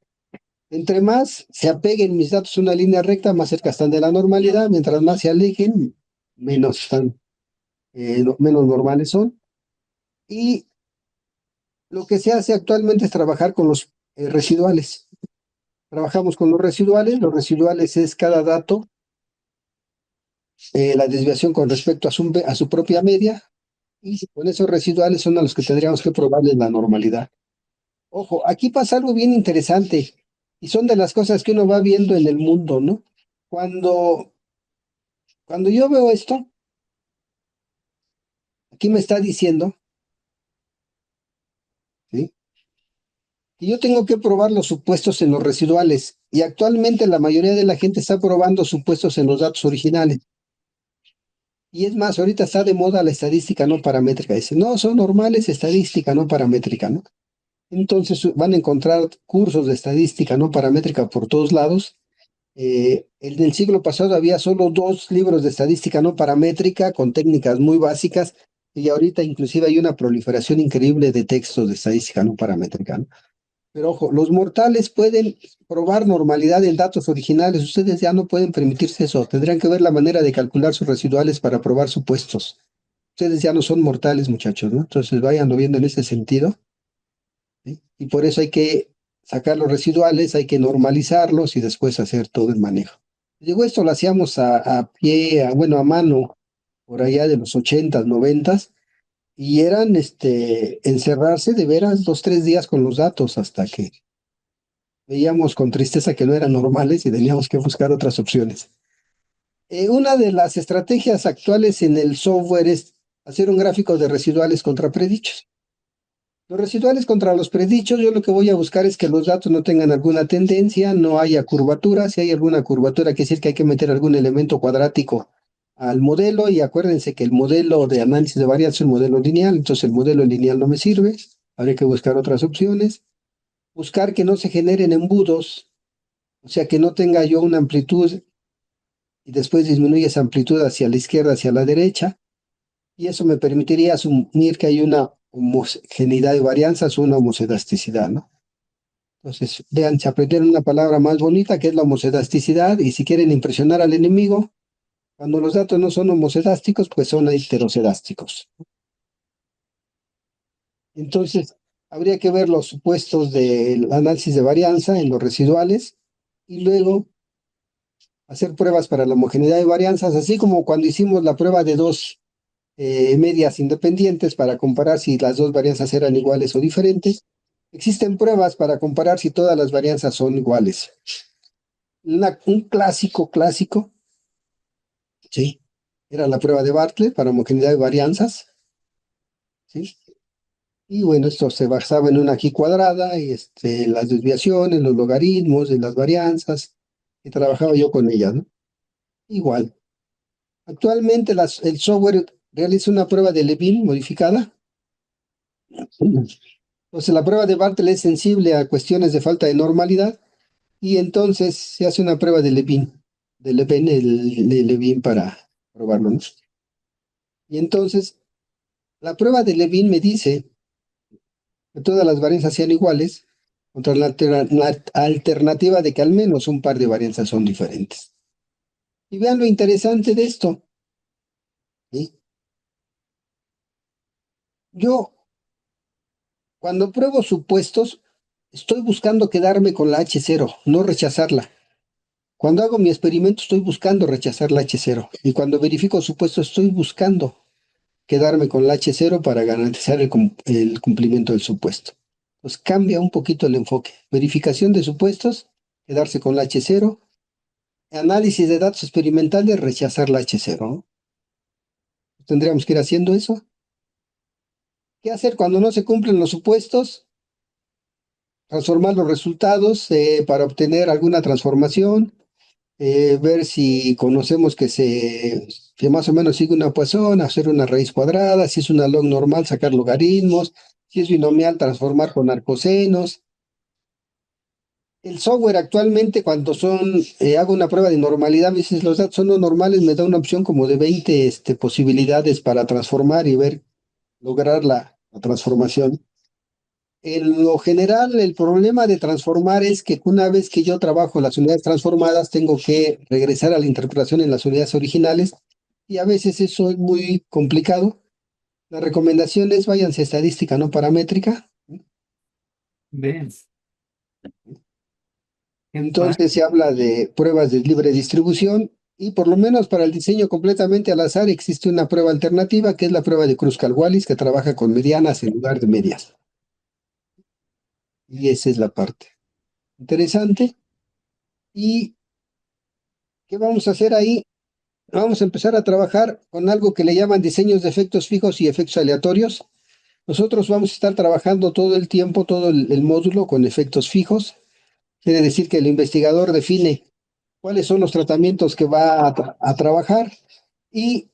Entre más se apeguen mis datos a una línea recta, más cerca están de la normalidad, mientras más se alejen, menos están, menos normales son. Y lo que se hace actualmente es trabajar con los residuales. Trabajamos con los residuales es cada dato, la desviación con respecto a su propia media, y con esos residuales son a los que tendríamos que probarles la normalidad. Ojo, aquí pasa algo bien interesante, y son de las cosas que uno va viendo en el mundo, ¿no? Cuando, cuando yo veo esto, aquí me está diciendo, ¿sí?, que yo tengo que probar los supuestos en los residuales, y actualmente la mayoría de la gente está probando supuestos en los datos originales. Y es más, ahorita está de moda la estadística no paramétrica. Dice, no, son normales, estadística no paramétrica, ¿no? Entonces van a encontrar cursos de estadística no paramétrica por todos lados. En el siglo pasado había solo 2 libros de estadística no paramétrica con técnicas muy básicas y ahorita inclusive hay una proliferación increíble de textos de estadística no paramétrica, ¿no? Pero ojo, los mortales pueden probar normalidad en datos originales. Ustedes ya no pueden permitirse eso. Tendrían que ver la manera de calcular sus residuales para probar supuestos. Ustedes ya no son mortales, muchachos, ¿no? Entonces váyanlo viendo en ese sentido, ¿sí? Y por eso hay que sacar los residuales, hay que normalizarlos y después hacer todo el manejo. Digo, esto lo hacíamos a pie, bueno, a mano, por allá de los 80s, 90s, y eran encerrarse de veras 2, 3 días con los datos hasta que veíamos con tristeza que no eran normales y teníamos que buscar otras opciones. Una de las estrategias actuales en el software es hacer un gráfico de residuales contra predichos. Los residuales contra los predichos, yo lo que voy a buscar es que los datos no tengan alguna tendencia, no haya curvatura. Si hay alguna curvatura, quiere decir que hay que meter algún elemento cuadrático al modelo, y acuérdense que el modelo de análisis de varianza es un modelo lineal, entonces el modelo lineal no me sirve, habría que buscar otras opciones. Buscar que no se generen embudos, o sea, que no tenga yo una amplitud y después disminuye esa amplitud hacia la izquierda, hacia la derecha, y eso me permitiría asumir que hay una homogeneidad de varianzas o una homocedasticidad, ¿no? Entonces, vean, se aprendieron una palabra más bonita que es la homocedasticidad, y si quieren impresionar al enemigo, cuando los datos no son homocedásticos, pues son heterocedásticos. Entonces, habría que ver los supuestos del análisis de varianza en los residuales y luego hacer pruebas para la homogeneidad de varianzas, así como cuando hicimos la prueba de 2 medias independientes para comparar si las 2 varianzas eran iguales o diferentes. Existen pruebas para comparar si todas las varianzas son iguales. Un clásico, ¿sí?, era la prueba de Bartlett para homogeneidad de varianzas, ¿sí? Y bueno, esto se basaba en una G cuadrada y las desviaciones, los logaritmos de las varianzas, y trabajaba yo con ellas, ¿no? Igual. Actualmente el software realiza una prueba de Levin modificada. Entonces la prueba de Bartlett es sensible a cuestiones de falta de normalidad, y entonces se hace una prueba de Levin, de Levin para probarlo, ¿no? Y entonces la prueba de Levin me dice que todas las varianzas sean iguales, contra la alternativa de que al menos un par de varianzas son diferentes. Y vean lo interesante de esto. ¿Sí? Yo, cuando pruebo supuestos, estoy buscando quedarme con la H0, no rechazarla. Cuando hago mi experimento, estoy buscando rechazar la H0. Y cuando verifico supuestos, estoy buscando quedarme con la H0 para garantizar el cumplimiento del supuesto. Pues cambia un poquito el enfoque. Verificación de supuestos, quedarse con la H0. Análisis de datos experimentales, rechazar la H0, ¿no? Tendríamos que ir haciendo eso. ¿Qué hacer cuando no se cumplen los supuestos? Transformar los resultados para obtener alguna transformación, ver si conocemos que más o menos sigue una Poisson, hacer una raíz cuadrada, si es una log normal, sacar logaritmos, si es binomial, transformar con arcosenos. El software actualmente, cuando hago una prueba de normalidad, a veces los datos son no normales, me da una opción como de 20 posibilidades para transformar y lograr la transformación. En lo general, el problema de transformar es que una vez que yo trabajo las unidades transformadas, tengo que regresar a la interpretación en las unidades originales y a veces eso es muy complicado. La recomendación es váyanse a estadística no paramétrica. Ven. Entonces se habla de pruebas de libre distribución y por lo menos para el diseño completamente al azar existe una prueba alternativa que es la prueba de Kruskal-Wallis que trabaja con medianas en lugar de medias. Y esa es la parte interesante. ¿Y qué vamos a hacer ahí? Vamos a empezar a trabajar con algo que le llaman diseños de efectos fijos y efectos aleatorios. Nosotros vamos a estar trabajando todo el tiempo, todo el módulo con efectos fijos. Quiere decir que el investigador define cuáles son los tratamientos que va a trabajar y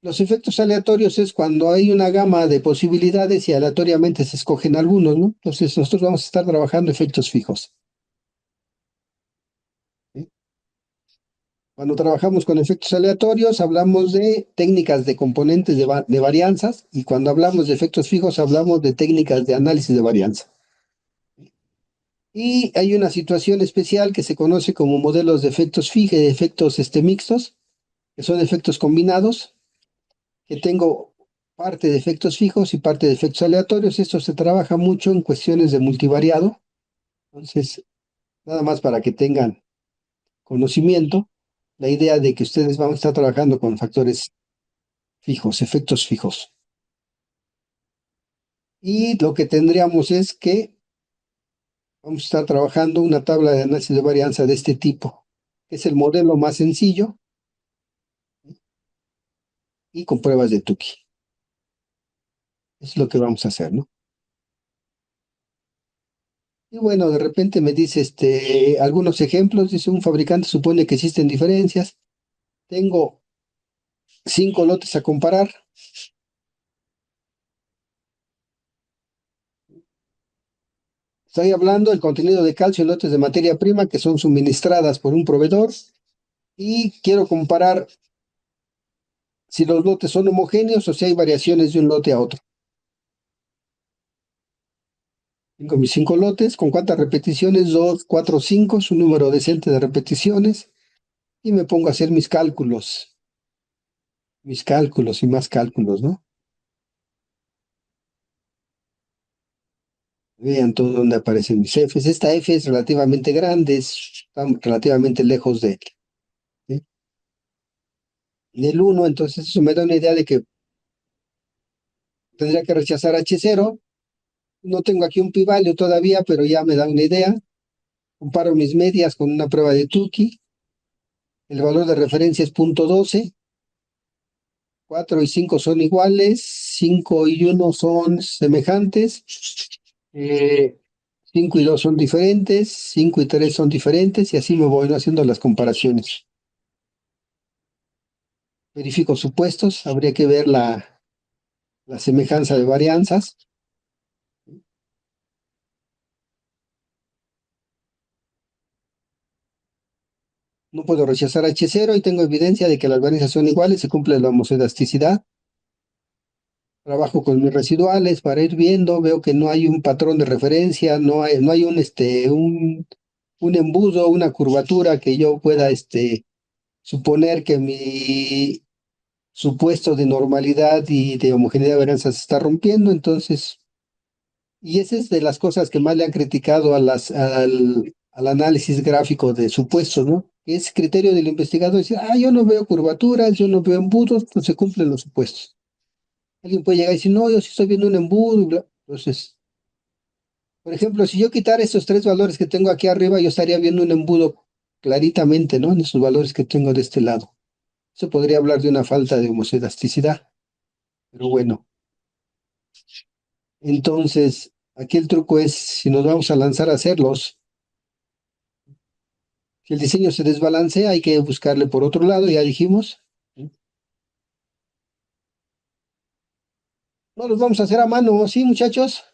los efectos aleatorios es cuando hay una gama de posibilidades y aleatoriamente se escogen algunos, ¿no? Entonces nosotros vamos a estar trabajando efectos fijos. ¿Sí? Cuando trabajamos con efectos aleatorios, hablamos de técnicas de componentes de varianzas y cuando hablamos de efectos fijos, hablamos de técnicas de análisis de varianza. Y hay una situación especial que se conoce como modelos de efectos fijos, de efectos mixtos, que son efectos combinados, que tengo parte de efectos fijos y parte de efectos aleatorios. Esto se trabaja mucho en cuestiones de multivariado. Entonces, nada más para que tengan conocimiento, la idea de que ustedes van a estar trabajando con factores fijos, efectos fijos. Y lo que tendríamos es que vamos a estar trabajando una tabla de análisis de varianza de este tipo, que es el modelo más sencillo y con pruebas de Tukey. Es lo que vamos a hacer, ¿no? Y bueno, de repente me dice algunos ejemplos, dice un fabricante supone que existen diferencias. Tengo 5 lotes a comparar. Estoy hablando del contenido de calcio en lotes de materia prima que son suministradas por un proveedor y quiero comparar si los lotes son homogéneos o si hay variaciones de un lote a otro. Tengo mis 5 lotes, ¿con cuántas repeticiones? 2, 4, 5, es un número decente de repeticiones y me pongo a hacer mis cálculos y más cálculos, ¿no? Vean todo donde aparecen mis Fs. Esta F es relativamente grande, está relativamente lejos ¿sí? Del 1, entonces eso me da una idea de que tendría que rechazar H0. No tengo aquí un pi-value todavía, pero ya me da una idea. Comparo mis medias con una prueba de Tukey. El valor de referencia es 0.12. 4 y 5 son iguales. 5 y 1 son semejantes. 5 y 2 son diferentes. 5 y 3 son diferentes. Y así me voy haciendo las comparaciones. Verifico supuestos. Habría que ver la semejanza de varianzas. No puedo rechazar H0 y tengo evidencia de que las varianzas son iguales, se cumple la homocedasticidad. trabajo con mis residuales para ir viendo, veo que no hay un patrón de referencia, no hay un embudo, una curvatura que yo pueda suponer que mi supuesto de normalidad y de homogeneidad de varianza se está rompiendo. Entonces, y esa es de las cosas que más le han criticado al análisis gráfico de supuestos, ¿no? Es criterio del investigador decir, yo no veo curvaturas, yo no veo embudos, pues se cumplen los supuestos. Alguien puede llegar y decir, no, yo sí estoy viendo un embudo, y bla. Entonces, por ejemplo, si yo quitara estos tres valores que tengo aquí arriba, yo estaría viendo un embudo claritamente, ¿no? En esos valores que tengo de este lado. Eso podría hablar de una falta de homoelasticidad, pero bueno. Entonces, aquí el truco es, si nos vamos a lanzar a hacerlos, si el diseño se desbalancea, hay que buscarle por otro lado, ya dijimos. No los vamos a hacer a mano, ¿sí, muchachos?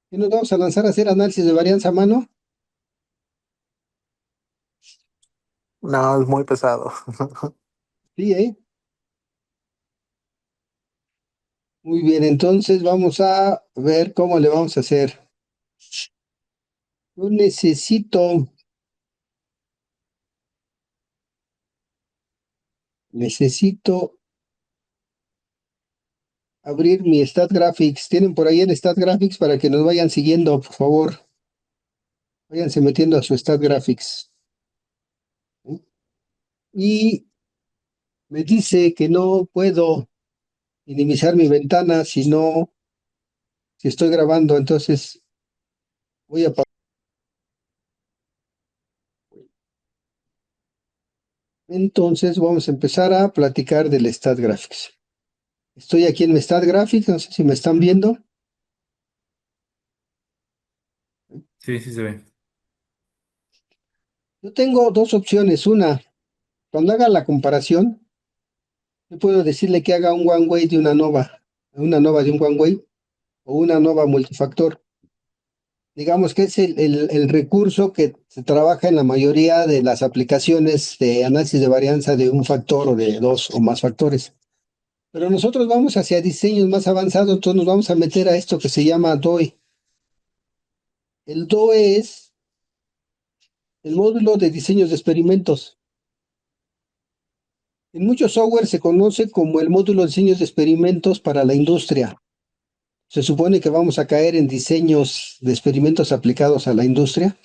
¿Y nos vamos a lanzar a hacer análisis de varianza a mano? No, es muy pesado. Sí, ¿eh? Muy bien, entonces vamos a ver cómo le vamos a hacer. Yo necesito abrir mi StatGraphics. ¿Tienen por ahí el StatGraphics para que nos vayan siguiendo, por favor? Váyanse metiendo a su StatGraphics. ¿Sí? Y me dice que no puedo minimizar mi ventana si estoy grabando, entonces voy a... Entonces vamos a empezar a platicar del StatGraphics. Estoy aquí en mi StatGraphics, no sé si me están viendo. Sí, sí se ve. Yo tengo dos opciones. Una, cuando haga la comparación, yo puedo decirle que haga un one way de una nova de un one way o una nova multifactor. Digamos que es el recurso que se trabaja en la mayoría de las aplicaciones de análisis de varianza de un factor o de dos o más factores. Pero nosotros vamos hacia diseños más avanzados, entonces nos vamos a meter a esto que se llama DOE. El DOE es el módulo de diseños de experimentos. En muchos software se conoce como el módulo de diseños de experimentos para la industria. Se supone que vamos a caer en diseños de experimentos aplicados a la industria.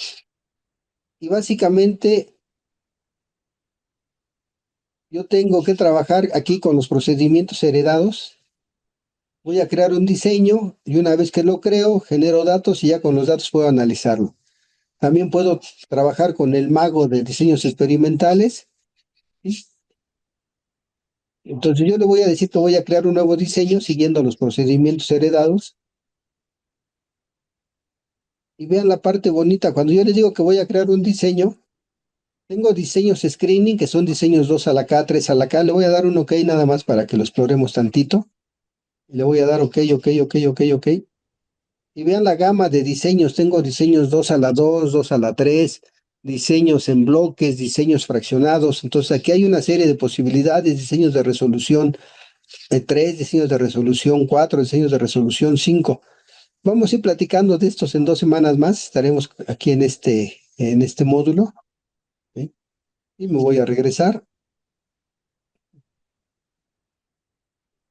Y básicamente yo tengo que trabajar aquí con los procedimientos heredados. Voy a crear un diseño y una vez que lo creo, genero datos y ya con los datos puedo analizarlo. También puedo trabajar con el mago de diseños experimentales. ¿Sí? Entonces yo le voy a decir que voy a crear un nuevo diseño siguiendo los procedimientos heredados. Y vean la parte bonita, cuando yo les digo que voy a crear un diseño, tengo diseños screening, que son diseños 2 a la K, 3 a la K. Le voy a dar un OK nada más para que lo exploremos tantito. Le voy a dar OK, OK, OK, OK, OK. Y vean la gama de diseños. Tengo diseños 2 a la 2, 2 a la 3, diseños en bloques, diseños fraccionados. Entonces aquí hay una serie de posibilidades, diseños de resolución 3, diseños de resolución 4, diseños de resolución 5. Vamos a ir platicando de estos en 2 semanas más. Estaremos aquí en este módulo. ¿Sí? Y me voy a regresar.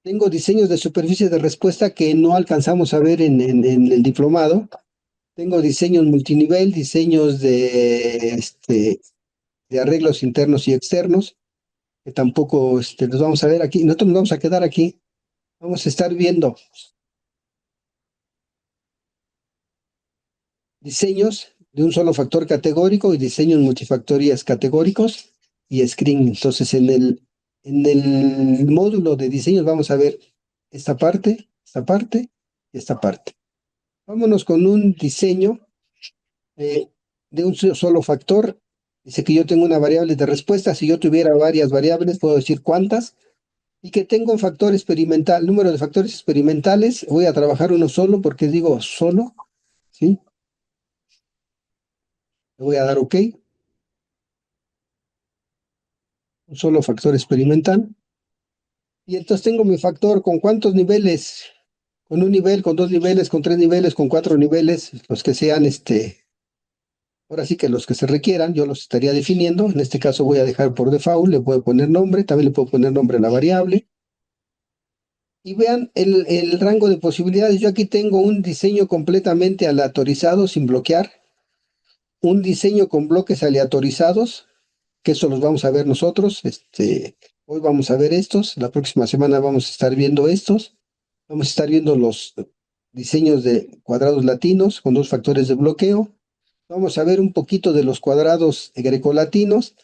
Tengo diseños de superficie de respuesta que no alcanzamos a ver en el diplomado. Tengo diseños multinivel, diseños de arreglos internos y externos, que tampoco los vamos a ver aquí. Nosotros nos vamos a quedar aquí. Vamos a estar viendo diseños de un solo factor categórico y diseños multifactorias categóricos y screen. Entonces, en el módulo de diseños vamos a ver esta parte y esta parte. Vámonos con un diseño eh, de un solo factor. Dice que yo tengo una variable de respuesta. Si yo tuviera varias variables, puedo decir cuántas. Y que tengo un factor experimental, número de factores experimentales. Voy a trabajar uno solo porque digo solo, ¿sí? Le voy a dar OK. un solo factor experimental. Y entonces tengo mi factor con cuántos niveles, con un nivel, con dos niveles, con tres niveles, con cuatro niveles, los que sean, ahora sí que los que se requieran, yo los estaría definiendo. En este caso voy a dejar por default, le puedo poner nombre, también le puedo poner nombre a la variable. Y vean el rango de posibilidades. Yo aquí tengo un diseño completamente aleatorizado, sin bloquear, un diseño con bloques aleatorizados, que eso los vamos a ver nosotros. Hoy vamos a ver estos, la próxima semana vamos a estar viendo estos. Vamos a estar viendo los diseños de cuadrados latinos con dos factores de bloqueo. Vamos a ver un poquito de los cuadrados grecolatinos,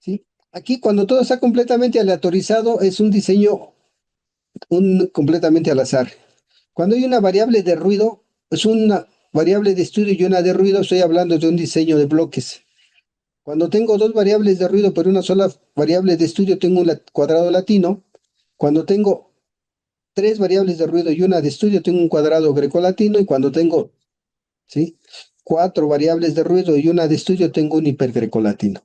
¿sí? Aquí cuando todo está completamente aleatorizado es un diseño completamente al azar. Cuando hay una variable de ruido, es una variable de estudio y una de ruido, estoy hablando de un diseño de bloques. Cuando tengo dos variables de ruido pero una sola variable de estudio, tengo un cuadrado latino. Cuando tengo tres variables de ruido y una de estudio, tengo un cuadrado grecolatino. Y cuando tengo, ¿sí?, cuatro variables de ruido y una de estudio, tengo un hipergrecolatino.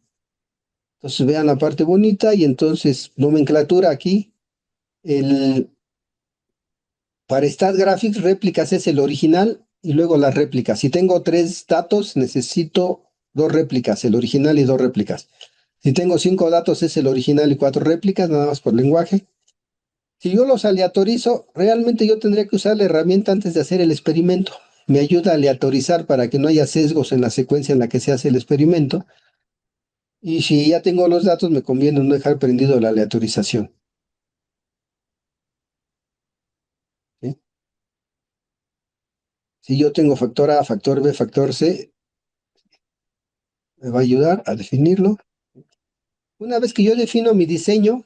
Entonces vean la parte bonita y entonces nomenclatura aquí. Para StatGraphics, réplicas es el original y luego las réplicas. Si tengo tres datos, necesito dos réplicas, el original y dos réplicas. Si tengo cinco datos, es el original y cuatro réplicas, nada más por lenguaje. Si yo los aleatorizo, realmente yo tendría que usar la herramienta antes de hacer el experimento. Me ayuda a aleatorizar para que no haya sesgos en la secuencia en la que se hace el experimento. Y si ya tengo los datos, me conviene no dejar prendido la aleatorización, ¿sí? Si yo tengo factor A, factor B, factor C, me va a ayudar a definirlo. Una vez que yo defino mi diseño,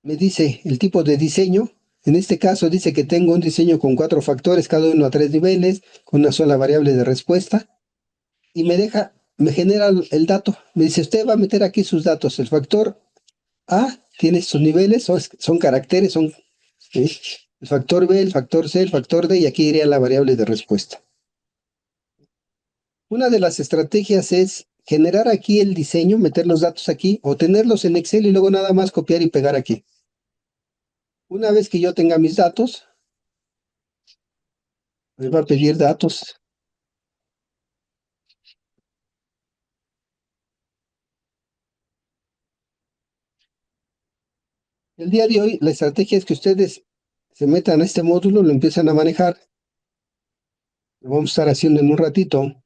me dice el tipo de diseño. En este caso dice que tengo un diseño con cuatro factores, cada uno a tres niveles, con una sola variable de respuesta. Y me genera el dato. Me dice, usted va a meter aquí sus datos. El factor A tiene sus niveles, son caracteres, ¿sí?, el factor B, el factor C, el factor D, y aquí iría la variable de respuesta. Una de las estrategias es generar aquí el diseño, meter los datos aquí, o tenerlos en Excel y luego nada más copiar y pegar aquí. Una vez que yo tenga mis datos, me va a pedir datos. El día de hoy, la estrategia es que ustedes se metan a este módulo, lo empiezan a manejar. Lo vamos a estar haciendo en un ratito.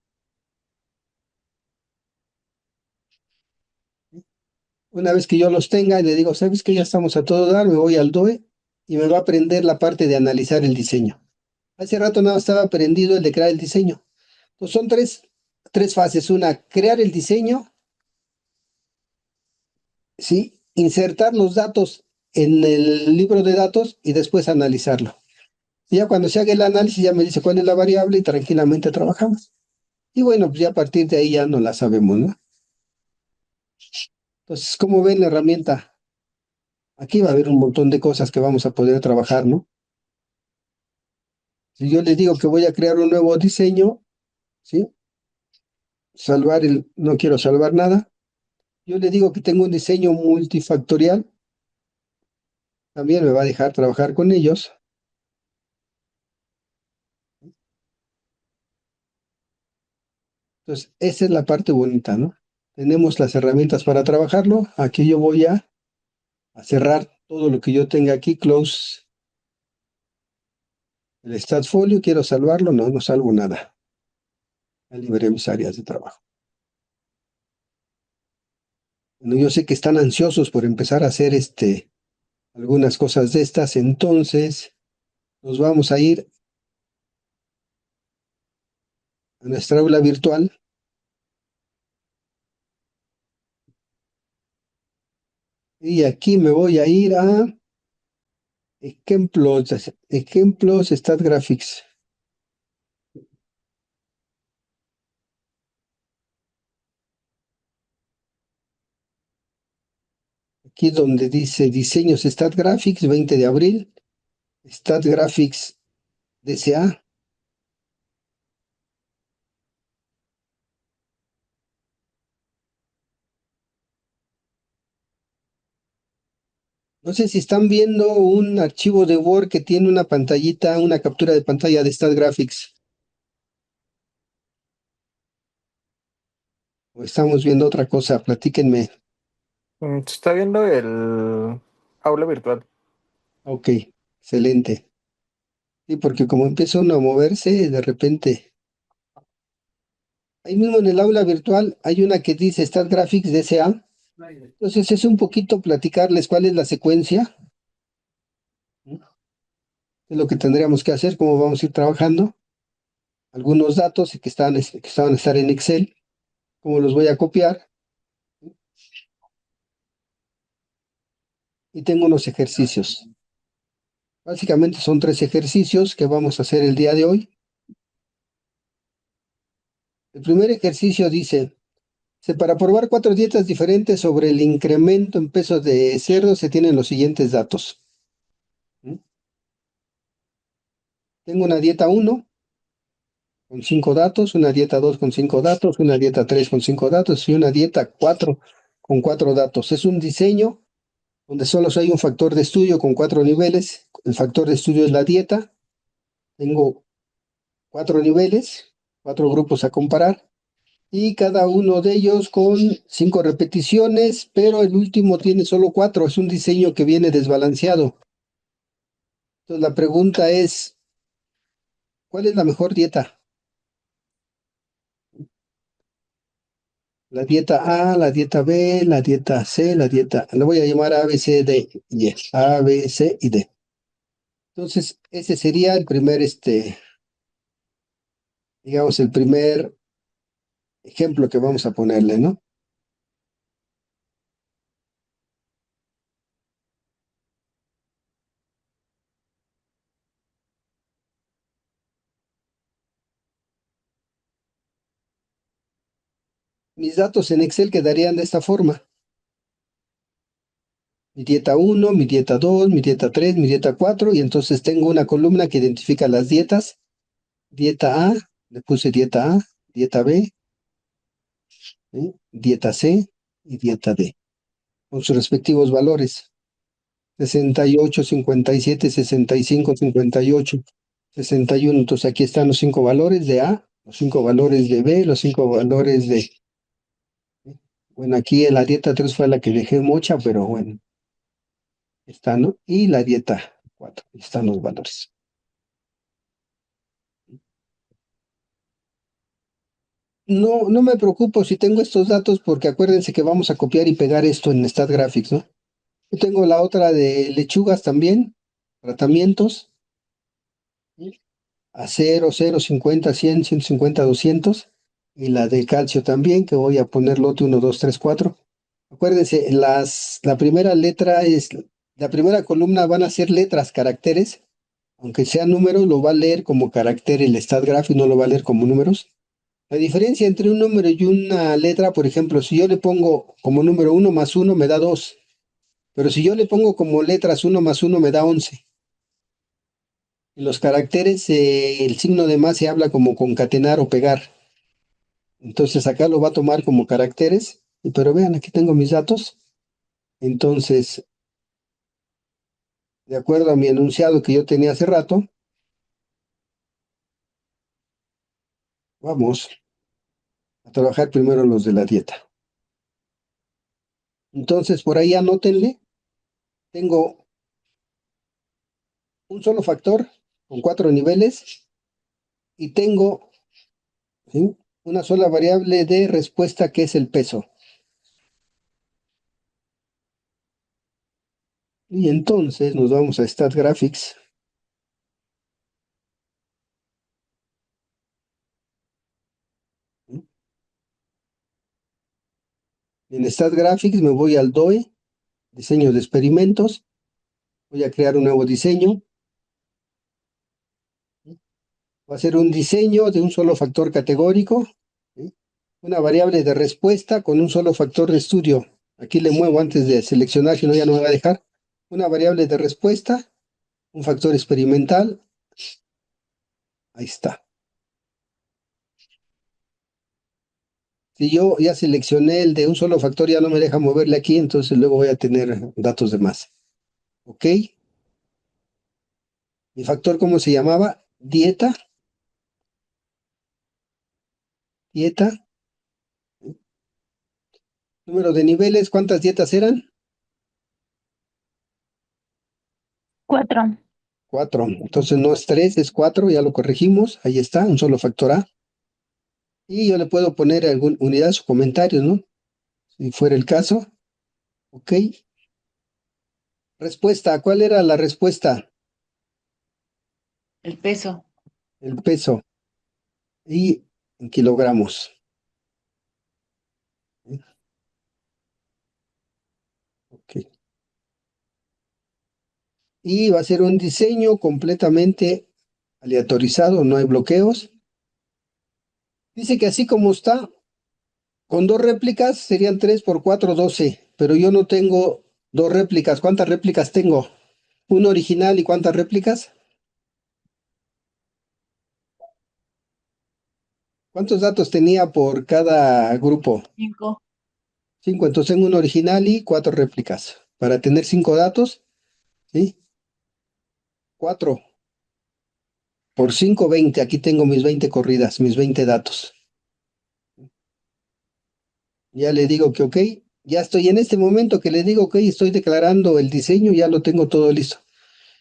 Una vez que yo los tenga, le digo, ¿sabes qué? Ya estamos a todo dar, me voy al DOE y me va a aprender la parte de analizar el diseño. Hace rato nada estaba aprendido el de crear el diseño. Pues son tres fases. Una, crear el diseño, ¿sí?, insertar los datos en el libro de datos y después analizarlo. Y ya cuando se haga el análisis ya me dice cuál es la variable y tranquilamente trabajamos. Y bueno, pues ya a partir de ahí ya no la sabemos, ¿no? Entonces, ¿cómo ven la herramienta? Aquí va a haber un montón de cosas que vamos a poder trabajar, ¿no? Si yo les digo que voy a crear un nuevo diseño, ¿sí? No quiero salvar nada. Yo le digo que tengo un diseño multifactorial, también me va a dejar trabajar con ellos. Entonces, esa es la parte bonita, ¿no? Tenemos las herramientas para trabajarlo. Aquí yo voy a cerrar todo lo que yo tenga aquí, close el StatFolio, quiero salvarlo, no salvo nada. Ya liberé mis áreas de trabajo. Bueno, yo sé que están ansiosos por empezar a hacer algunas cosas de estas, entonces nos vamos a ir a nuestra aula virtual. Y aquí me voy a ir a ejemplos StatGraphics. Aquí donde dice diseños StatGraphics, 20 de abril, StatGraphics DCA. No sé si están viendo un archivo de Word que tiene una pantallita, una captura de pantalla de StatGraphics. O estamos viendo otra cosa, platíquenme. Se está viendo el aula virtual. Ok, excelente. Sí, porque como empieza uno a moverse, de repente. Ahí mismo en el aula virtual hay una que dice StatGraphics DSA. Entonces es un poquito platicarles cuál es la secuencia, ¿no? Es lo que tendríamos que hacer, cómo vamos a ir trabajando. Algunos datos que estaban a estar en Excel, cómo los voy a copiar. Y tengo unos ejercicios. Básicamente son 3 ejercicios que vamos a hacer el día de hoy. El primer ejercicio dice, para probar 4 dietas diferentes sobre el incremento en peso de cerdo se tienen los siguientes datos. ¿Mm? Tengo una dieta 1 con 5 datos, una dieta 2 con 5 datos, una dieta 3 con 5 datos y una dieta 4 con 4 datos. Es un diseño donde solo hay un factor de estudio con 4 niveles. El factor de estudio es la dieta. Tengo 4 niveles, 4 grupos a comparar. Y cada uno de ellos con 5 repeticiones, pero el último tiene solo 4. Es un diseño que viene desbalanceado. Entonces la pregunta es, ¿cuál es la mejor dieta? La dieta A, la dieta B, la dieta C, le voy a llamar A, B, C, D, y E. A, B, C y D. Entonces, ese sería el primer, digamos, el primer ejemplo que vamos a ponerle, ¿no? Mis datos en Excel quedarían de esta forma. Mi dieta 1, mi dieta 2, mi dieta 3, mi dieta 4, y entonces tengo una columna que identifica las dietas. Dieta A, le puse dieta A, dieta B, ¿sí? Dieta C y dieta D, con sus respectivos valores. 68, 57, 65, 58, 61. Entonces aquí están los 5 valores de A, los 5 valores de B, los 5 valores de... Bueno, aquí en la dieta 3 fue la que dejé mocha, pero bueno, está, ¿no? Y la dieta 4, están los valores. No, no me preocupo si tengo estos datos porque acuérdense que vamos a copiar y pegar esto en StatGraphics, ¿no? Yo tengo la otra de lechugas también, tratamientos, ¿sí? A 0, 0, 50, 100, 150, 200. Y la de calcio también, que voy a poner lote 1, 2, 3, 4. Acuérdense, la primera letra es, la primera columna van a ser letras, caracteres. Aunque sea número, lo va a leer como carácter el StatGraph y no lo va a leer como números. La diferencia entre un número y una letra, por ejemplo, si yo le pongo como número 1 más 1 me da 2, pero si yo le pongo como letras 1 más 1 me da 11. En los caracteres, el signo de más se habla como concatenar o pegar. Entonces acá lo va a tomar como caracteres, pero vean, aquí tengo mis datos. Entonces, de acuerdo a mi enunciado que yo tenía hace rato, vamos a trabajar primero los de la dieta. Entonces, por ahí anótenle, tengo un solo factor con 4 niveles y tengo, ¿sí?, una sola variable de respuesta que es el peso. Y entonces nos vamos a StatGraphics. ¿Sí? En StatGraphics me voy al DOE, diseño de experimentos. Voy a crear un nuevo diseño. ¿Sí? Va a ser un diseño de un solo factor categórico. ¿Sí? Una variable de respuesta con un solo factor de estudio. Aquí le muevo antes de seleccionar, si no ya no me va a dejar. Una variable de respuesta, un factor experimental. Ahí está. Si yo ya seleccioné el de un solo factor, ya no me deja moverle aquí, entonces luego voy a tener datos de más. ¿ok? Mi factor, ¿cómo se llamaba? Dieta, dieta. Número de niveles, ¿cuántas dietas eran? 4. 4. Entonces no es 3, es 4, ya lo corregimos. Ahí está, un solo factor A. Y yo le puedo poner alguna unidades o comentarios, ¿no? Si fuera el caso. ¿Ok? Respuesta, ¿cuál era la respuesta? El peso. El peso y en kilogramos. Ok. Y va a ser un diseño completamente aleatorizado, no hay bloqueos. Dice que así como está, con dos réplicas serían 3 por 4, 12, pero yo no tengo dos réplicas. ¿Cuántas réplicas tengo? ¿Un original y cuántas réplicas? ¿Cuántos datos tenía por cada grupo? 5. 5, entonces tengo un original y 4 réplicas. Para tener 5 datos, ¿sí? 4 por 5, 20. Aquí tengo mis 20 corridas, mis 20 datos. Ya le digo que ok, ya estoy en este momento que le digo ok, estoy declarando el diseño, ya lo tengo todo listo.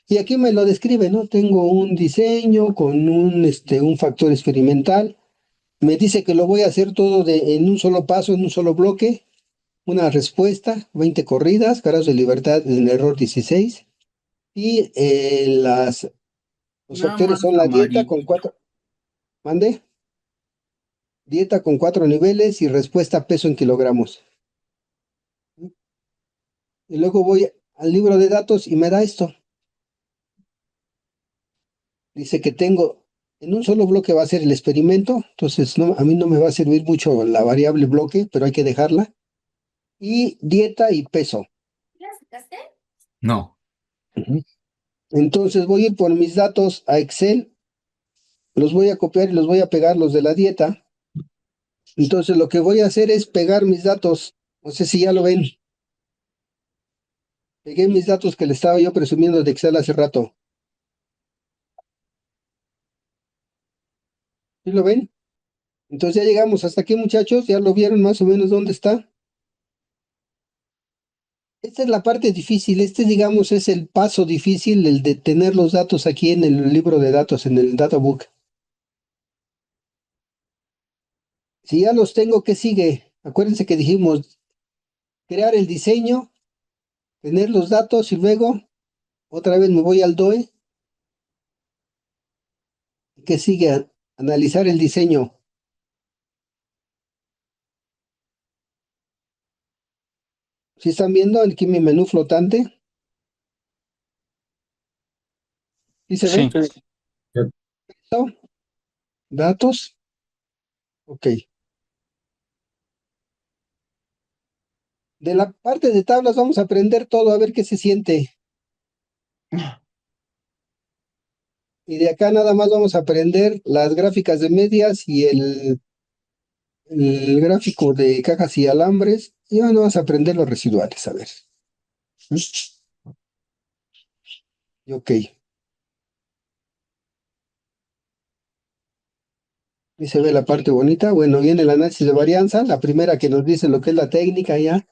Y aquí me lo describe, ¿no? Tengo un diseño con un factor experimental. Me dice que lo voy a hacer todo en un solo paso, en un solo bloque. Una respuesta, 20 corridas, grados de libertad en error 16. Y los Nada factores más son la dieta amarillo. con 4, mande, dieta con 4 niveles y respuesta peso en kilogramos. Y luego voy al libro de datos y me da esto. Dice que tengo, en un solo bloque va a ser el experimento, entonces no, a mí no me va a servir mucho la variable bloque, pero hay que dejarla. Y dieta y peso. No. Ujú. Entonces voy a ir por mis datos a Excel, los voy a copiar y los voy a pegar los de la dieta. Entonces lo que voy a hacer es pegar mis datos. No sé si ya lo ven. Pegué mis datos que le estaba yo presumiendo de Excel hace rato. ¿Sí lo ven? Entonces ya llegamos hasta aquí, muchachos. Ya lo vieron más o menos dónde está. Esta es la parte difícil, digamos, es el paso difícil, el de tener los datos aquí en el libro de datos, en el databook. Si ya los tengo, ¿qué sigue? Acuérdense que dijimos crear el diseño, tener los datos y luego otra vez me voy al DOE. ¿Qué sigue? Analizar el diseño. ¿Sí están viendo aquí mi menú flotante? ¿Sí se ve? Sí. ¿No? Datos. Ok. De la parte de tablas vamos a aprender todo, a ver qué se siente. Y de acá nada más vamos a aprender las gráficas de medias y el gráfico de cajas y alambres. Y ahora vamos a aprender los residuales, a ver. ¿Mm? Y ok. Y se ve la parte bonita. Bueno, viene el análisis de varianza, la primera que nos dice lo que es la técnica ya.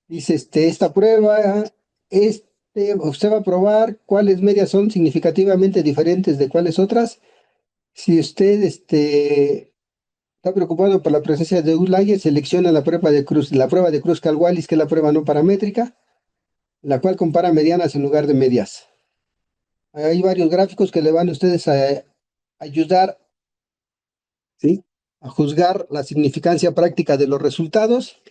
Dice, esta prueba, usted va a probar cuáles medias son significativamente diferentes de cuáles otras. Si usted, está preocupado por la presencia de outliers, selecciona la prueba de Kruskal-Wallis, que es la prueba no paramétrica, la cual compara medianas en lugar de medias. Hay varios gráficos que le van a ustedes a ayudar, ¿sí?, a juzgar la significancia práctica de los resultados,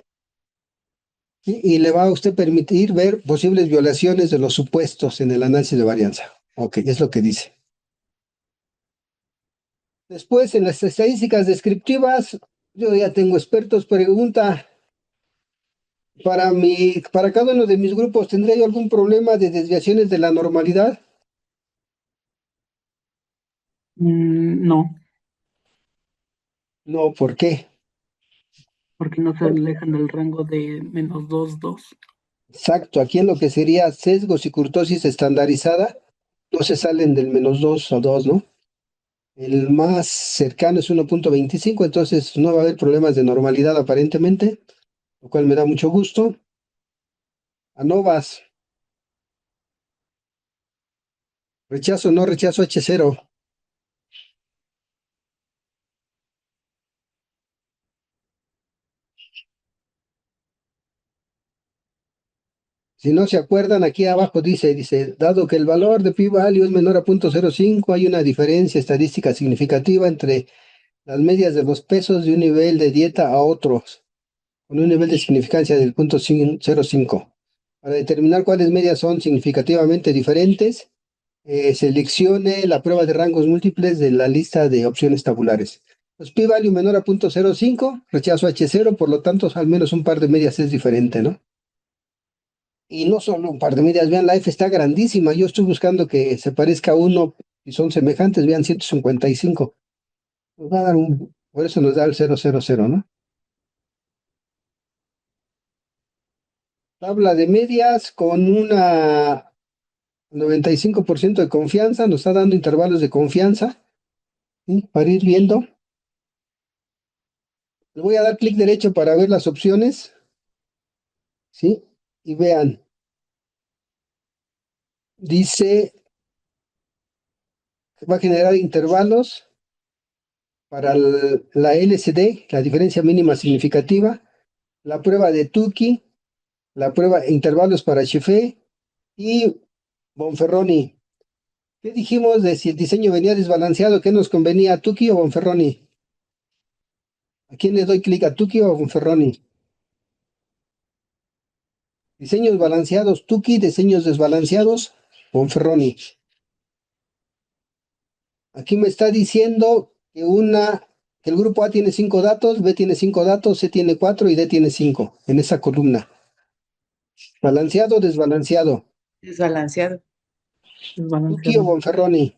¿sí?, y le va a usted permitir ver posibles violaciones de los supuestos en el análisis de varianza. Ok, es lo que dice. Después, en las estadísticas descriptivas, yo ya tengo expertos. Pregunta, para cada uno de mis grupos, ¿tendría yo algún problema de desviaciones de la normalidad? No, No, ¿por qué? porque no se alejan del rango de -2, 2. Exacto, aquí en lo que sería sesgos y kurtosis estandarizada, no se salen del -2 o 2, ¿no? El más cercano es 1.25, entonces no va a haber problemas de normalidad aparentemente, lo cual me da mucho gusto. ANOVAs, rechazo, no rechazo H0. Si no se acuerdan, aquí abajo dice, dado que el valor de p-value es menor a 0.05, hay una diferencia estadística significativa entre las medias de los pesos de un nivel de dieta a otros, con un nivel de significancia del 0.05. Para determinar cuáles medias son significativamente diferentes, seleccione la prueba de rangos múltiples de la lista de opciones tabulares. Los p-value menor a 0.05, rechazo H0, por lo tanto, al menos un par de medias es diferente, ¿no? Y no solo un par de medias, vean, la F está grandísima. Yo estoy buscando que se parezca a uno y son semejantes, vean, 155. Nos va a dar por eso nos da el 000, ¿no? Tabla de medias con una 95% de confianza, nos está dando intervalos de confianza, ¿sí? Para ir viendo. Le voy a dar clic derecho para ver las opciones, ¿sí? Y vean, dice, va a generar intervalos para la LCD, la diferencia mínima significativa, la prueba de Tukey, la prueba intervalos para Chiffé y Bonferroni. ¿Qué dijimos de si el diseño venía desbalanceado? ¿Qué nos convenía, Tukey o Bonferroni? ¿A quién le doy clic, a Tukey o a Bonferroni? Diseños balanceados, Tukey; diseños desbalanceados, Bonferroni. Aquí me está diciendo que el grupo A tiene 5 datos, B tiene 5 datos, C tiene 4 y D tiene 5 en esa columna. Balanceado o desbalanceado. Desbalanceado. Tukey o Bonferroni.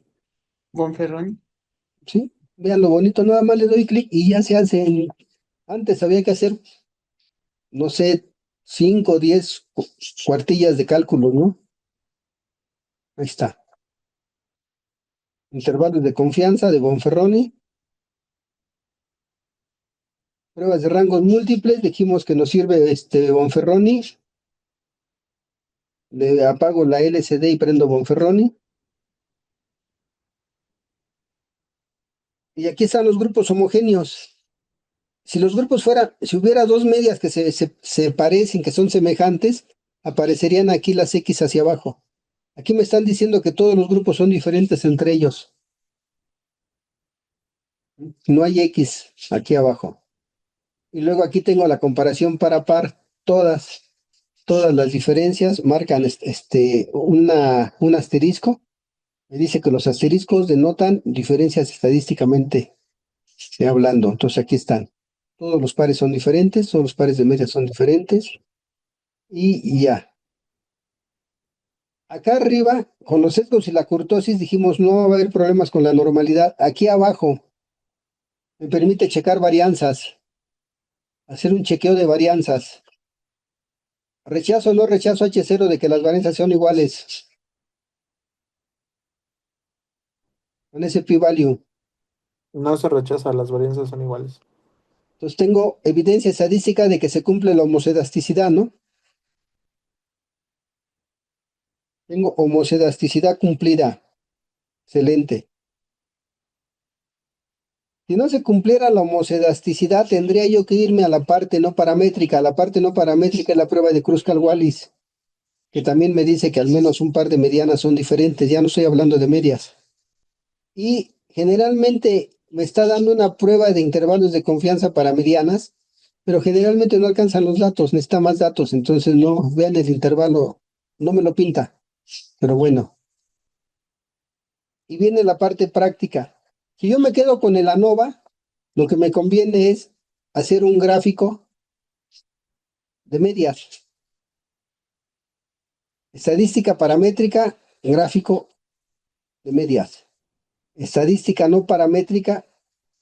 Bonferroni. ¿Sí? Vean lo bonito, nada más le doy clic y ya se hace. Antes había que hacer, no sé, 5 o 10 cuartillas de cálculo, ¿no? Ahí está. Intervalos de confianza de Bonferroni. Pruebas de rangos múltiples, dijimos que nos sirve Bonferroni. Le apago la LCD y prendo Bonferroni. Y aquí están los grupos homogéneos. Si hubiera dos medias que se parecen, que son semejantes, aparecerían aquí las X hacia abajo. Aquí me están diciendo que todos los grupos son diferentes entre ellos. No hay X aquí abajo. Y luego aquí tengo la comparación par a par. Todas las diferencias marcan un asterisco. Me dice que los asteriscos denotan diferencias estadísticamente hablando. Entonces aquí están. Todos los pares son diferentes, todos los pares de medias son diferentes. Y ya. Acá arriba, con los sesgos y la kurtosis, dijimos no va a haber problemas con la normalidad. Aquí abajo me permite checar varianzas, hacer un chequeo de varianzas. Rechazo o no rechazo H0 de que las varianzas son iguales con ese p-value. No se rechaza, las varianzas son iguales. Entonces tengo evidencia estadística de que se cumple la homocedasticidad, ¿no? Tengo homocedasticidad cumplida. Excelente. Si no se cumpliera la homocedasticidad, tendría yo que irme a la parte no paramétrica. La parte no paramétrica es la prueba de Kruskal-Wallis, que también me dice que al menos un par de medianas son diferentes. Ya no estoy hablando de medias. Y generalmente me está dando una prueba de intervalos de confianza para medianas, pero generalmente no alcanzan los datos, necesita más datos. Entonces no, vean el intervalo, no me lo pinta. Pero bueno. Y viene la parte práctica. Si yo me quedo con el ANOVA, lo que me conviene es hacer un gráfico de medias. Estadística paramétrica, gráfico de medias. Estadística no paramétrica,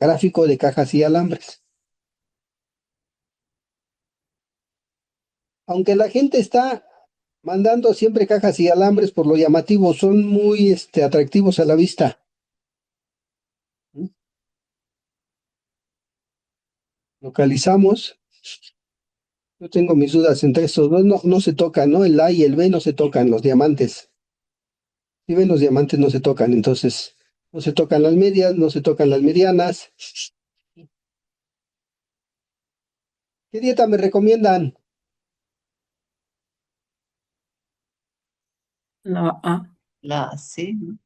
gráfico de cajas y alambres. Aunque la gente está mandando siempre cajas y alambres por lo llamativo, son muy atractivos a la vista. ¿Mm? Localizamos. Yo tengo mis dudas entre estos dos, no se tocan, ¿no? El A y el B no se tocan, los diamantes. Si ven, los diamantes no se tocan, entonces no se tocan las medias, no se tocan las medianas. ¿Qué dieta me recomiendan? La A. La C, ¿no?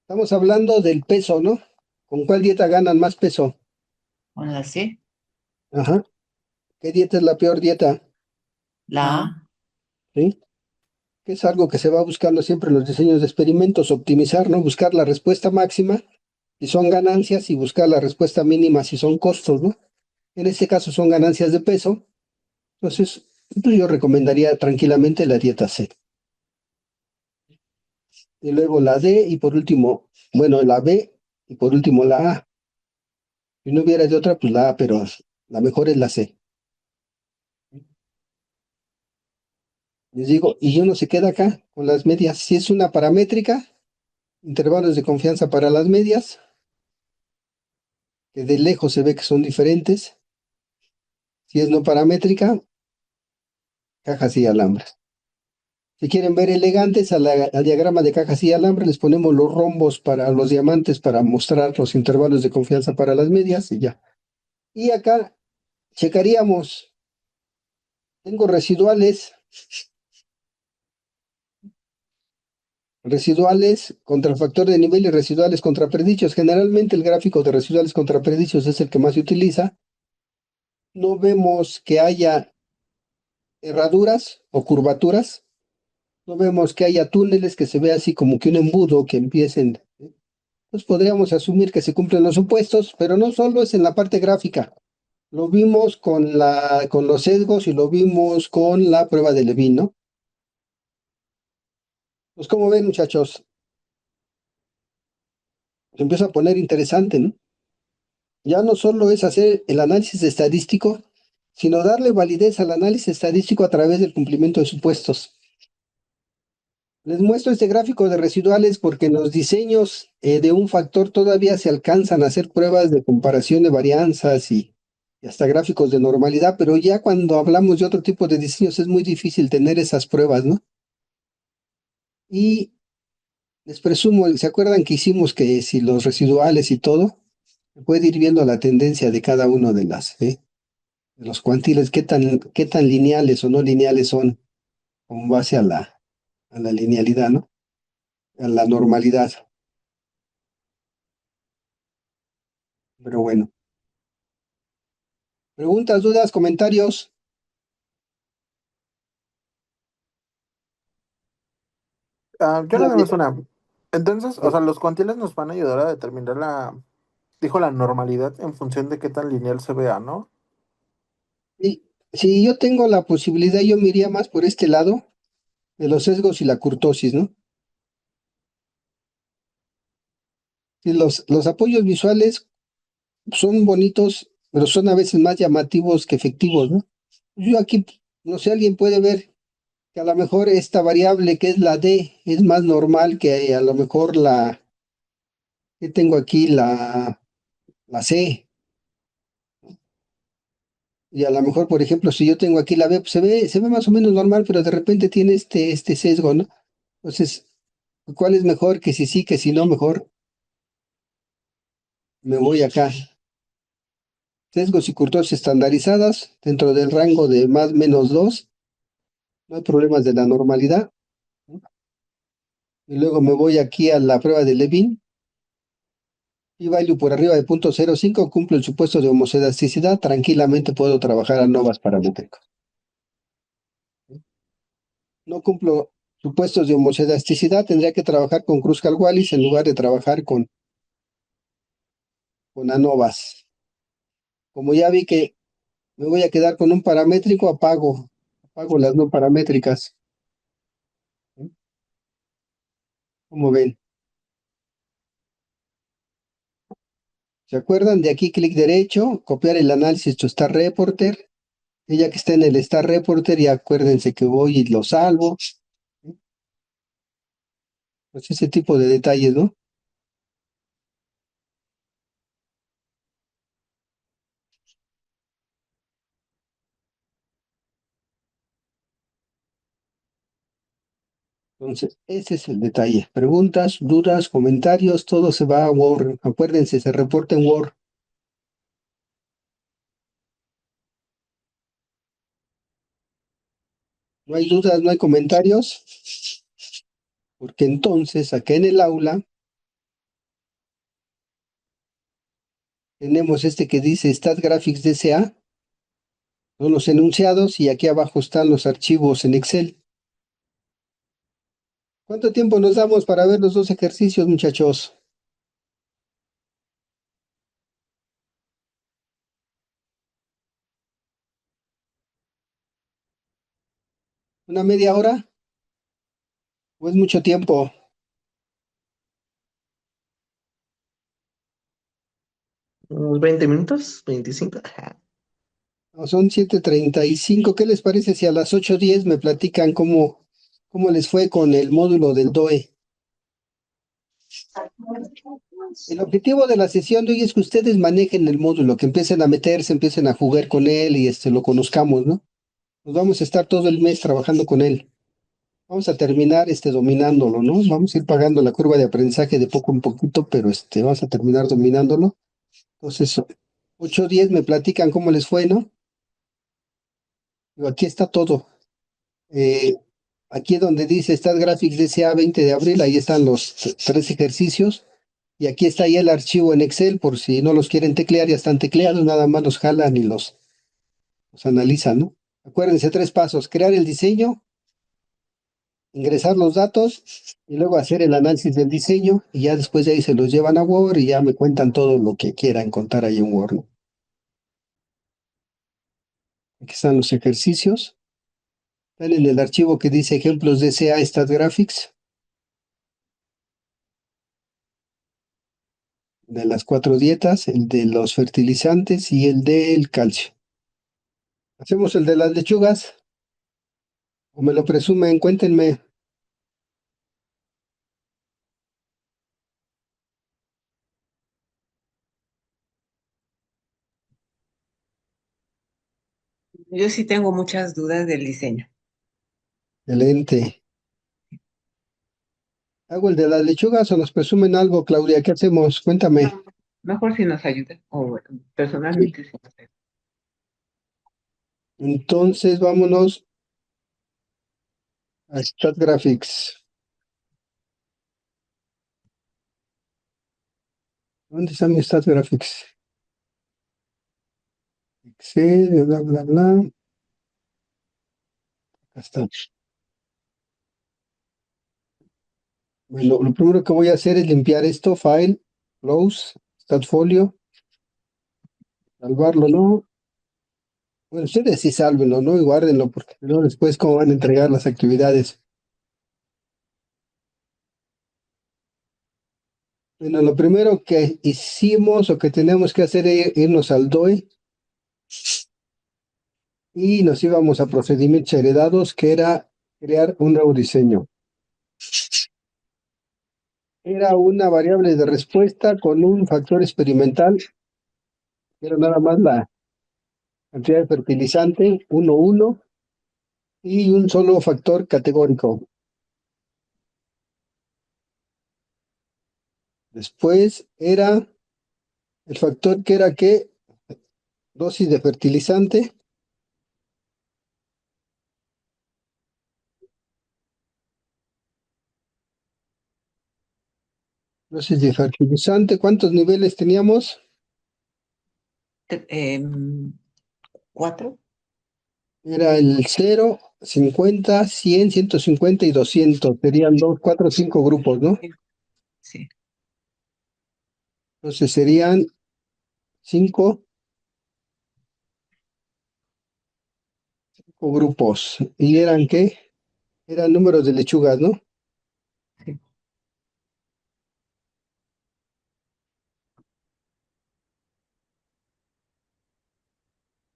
Estamos hablando del peso, ¿no? ¿Con cuál dieta ganan más peso? Con la C, Ajá. ¿Qué dieta es la peor dieta? la A. ¿Sí? Que es algo que se va buscando siempre en los diseños de experimentos, optimizar, ¿no? Buscar la respuesta máxima si son ganancias y buscar la respuesta mínima si son costos, ¿no? En este caso son ganancias de peso, entonces pues yo recomendaría tranquilamente la dieta C. Y luego la D y por último, bueno, la B y por último la A. Si no hubiera de otra, pues la A, pero la mejor es la C. Les digo, y uno se queda acá con las medias. Si es una paramétrica, intervalos de confianza para las medias, que de lejos se ve que son diferentes. Si es no paramétrica, cajas y alambres. Si quieren ver elegantes, al diagrama de cajas y alambres les ponemos los rombos para los diamantes para mostrar los intervalos de confianza para las medias y ya. Y acá checaríamos, tengo residuales contra factor de nivel y residuales contra predichos. Generalmente el gráfico de residuales contra predichos es el que más se utiliza. No vemos que haya herraduras o curvaturas. No vemos que haya túneles que se vea así como que un embudo que empiecen. Pues podríamos asumir que se cumplen los supuestos, pero no solo es en la parte gráfica. Lo vimos con los sesgos y lo vimos con la prueba de Levin, ¿no? Pues como ven, muchachos, se empieza a poner interesante, ¿no? Ya no solo es hacer el análisis estadístico, sino darle validez al análisis estadístico a través del cumplimiento de supuestos. Les muestro este gráfico de residuales porque en los diseños de un factor todavía se alcanzan a hacer pruebas de comparación de varianzas y hasta gráficos de normalidad, pero ya cuando hablamos de otro tipo de diseños es muy difícil tener esas pruebas, ¿no? Y les presumo, ¿se acuerdan que hicimos que si los residuales y todo? Se puede ir viendo la tendencia de cada uno de los cuantiles, qué tan lineales o no lineales son con base a la linealidad, ¿no? A la normalidad. Pero bueno. Preguntas, dudas, comentarios. Yo nada más una. Entonces, o Eh, sea, los cuantiles nos van a ayudar a determinar dijo la normalidad en función de qué tan lineal se vea, ¿no? Y si yo tengo la posibilidad, yo me iría más por este lado de los sesgos y la curtosis, ¿no? Y los apoyos visuales son bonitos, pero son a veces más llamativos que efectivos, ¿no? Yo aquí, no sé, alguien puede ver que a lo mejor esta variable que es la D es más normal que a lo mejor que tengo aquí la C. Y a lo mejor, por ejemplo, si yo tengo aquí la B, pues se ve más o menos normal, pero de repente tiene este sesgo, ¿no? Entonces, ¿cuál es mejor? Que si sí, que si no, mejor me voy acá. Sesgos y curtosis estandarizadas dentro del rango de más menos 2. No hay problemas de la normalidad. Y luego me voy aquí a la prueba de Levin. Y value por arriba de 0.05 cumple el supuesto de homoscedasticidad. Tranquilamente puedo trabajar a novas paramétricos. No cumplo supuestos de homoscedasticidad. Tendría que trabajar con Kruskal-Wallis en lugar de trabajar con ANOVAs. Como ya vi que me voy a quedar con un paramétrico, apago las no paramétricas. Como ven. ¿Se acuerdan? De aquí clic derecho, copiar el análisis to Star Reporter, ella que está en el Star Reporter, y acuérdense que voy y lo salvo. Pues ese tipo de detalles, ¿no? Entonces, ese es el detalle. Preguntas, dudas, comentarios, todo se va a Word. Acuérdense, se reporta en Word. No hay dudas, no hay comentarios, porque entonces acá en el aula tenemos este que dice Stat Graphics DCA, son los enunciados, y aquí abajo están los archivos en Excel. ¿Cuánto tiempo nos damos para ver los dos ejercicios, muchachos? ¿Una media hora? ¿O es mucho tiempo? Unos 20 minutos, 25. Ajá. No, son 7:35. ¿Qué les parece si a las 8:10 me platican cómo les fue con el módulo del DOE? El objetivo de la sesión de hoy es que ustedes manejen el módulo, que empiecen a meterse, empiecen a jugar con él y lo conozcamos, ¿no? Nos vamos a estar todo el mes trabajando con él. Vamos a terminar dominándolo, ¿no? Vamos a ir pagando la curva de aprendizaje de poco en poquito, pero vamos a terminar dominándolo. Entonces, 8:10 me platican cómo les fue, ¿no? Digo, aquí está todo. Eh, Aquí donde dice Stat Graphics DCA 20 de abril, ahí están los tres ejercicios. Y aquí está ya el archivo en Excel, por si no los quieren teclear, ya están tecleados, nada más los jalan y los analizan, ¿no? Acuérdense, 3 pasos: crear el diseño, ingresar los datos y luego hacer el análisis del diseño, y ya después de ahí se los llevan a Word y ya me cuentan todo lo que quieran contar ahí en Word, ¿no? Aquí están los ejercicios. Están en el archivo que dice ejemplos de CA Stat Graphics, de las 4 dietas, el de los fertilizantes y el del calcio. ¿Hacemos el de las lechugas? ¿O me lo presumen? Cuéntenme. Yo sí tengo muchas dudas del diseño. Excelente. ¿Hago el de las lechugas o nos presumen algo, Claudia? ¿Qué hacemos? Cuéntame. Mejor si nos ayuda, o bueno, Sí. personalmente sí nos ayuda. Entonces, vámonos a Stat Graphics. ¿Dónde está mi Stat Graphics? Excel, bla, bla, bla. Acá está. Bueno, lo primero que voy a hacer es limpiar esto: File, Close, Statfolio, salvarlo, ¿no? Bueno, ustedes sí sálvenlo, ¿no? Y guárdenlo, porque luego después cómo van a entregar las actividades. Bueno, lo primero que hicimos o que tenemos que hacer es irnos al DOE y nos íbamos a procedimientos heredados, que era crear un nuevo diseño. Era una variable de respuesta con un factor experimental, que era nada más la cantidad de fertilizante, 1, y un solo factor categórico. Después era el factor que era ¿qué? Dosis de fertilizante, ¿cuántos niveles teníamos? 4. Era el 0, 50, 100, 150 y 200. Serían 2, 4, 5 grupos, ¿no? Sí. Entonces serían 5 grupos. ¿Y eran qué? Eran números de lechugas, ¿no? Sí.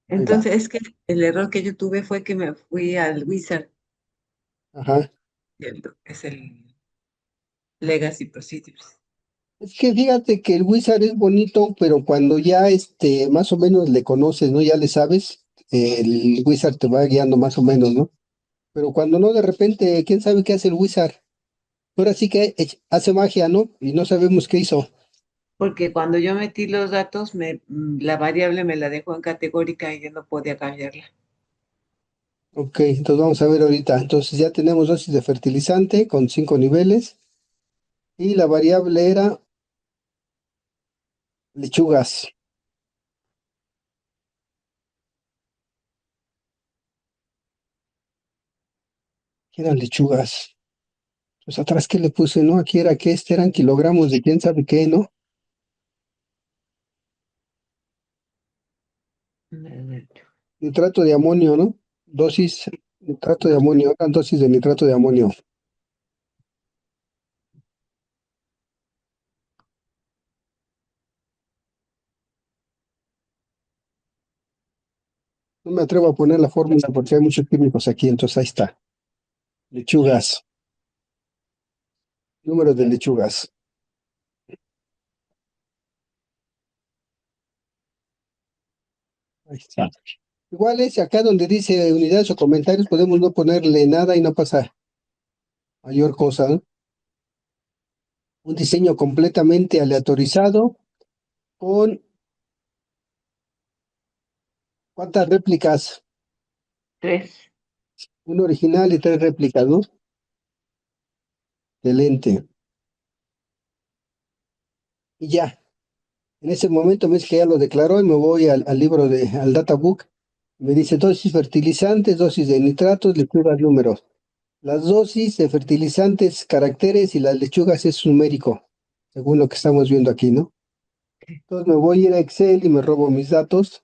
Ahí va. Entonces es que el error que yo tuve fue que me fui al Wizard, Ajá. es el Legacy Procedures. Es que fíjate que el Wizard es bonito, pero cuando ya más o menos le conoces, ¿no? Ya le sabes, el Wizard te va guiando más o menos, ¿no? Pero cuando no, de repente, ¿quién sabe qué hace el Wizard? Ahora sí que hace magia, ¿no? Y no sabemos qué hizo. Porque cuando yo metí los datos, la variable me la dejó en categórica y yo no podía cambiarla. Ok, entonces vamos a ver ahorita. Entonces ya tenemos dosis de fertilizante con 5 niveles y la variable era lechugas. ¿Qué eran lechugas? Pues atrás que le puse, ¿no? Aquí era que eran kilogramos de quién sabe qué, ¿no? Nitrato de amonio, ¿no? Dosis, nitrato de amonio, eran dosis de nitrato de amonio. No me atrevo a poner la fórmula porque hay muchos químicos aquí, entonces ahí está. Lechugas, número de lechugas. Ahí está. Igual es acá donde dice unidades o comentarios, podemos no ponerle nada y no pasa mayor cosa, ¿no? Un diseño completamente aleatorizado con ¿cuántas réplicas? 3. Un original y 3 réplicas, ¿no? Excelente. Y ya, en ese momento me dice que ya lo declaró y me voy al libro al databook. Me dice dosis fertilizantes, dosis de nitratos, lechugas, números. Las dosis de fertilizantes, caracteres y las lechugas es numérico, según lo que estamos viendo aquí, ¿no? Entonces me voy a ir a Excel y me robo mis datos.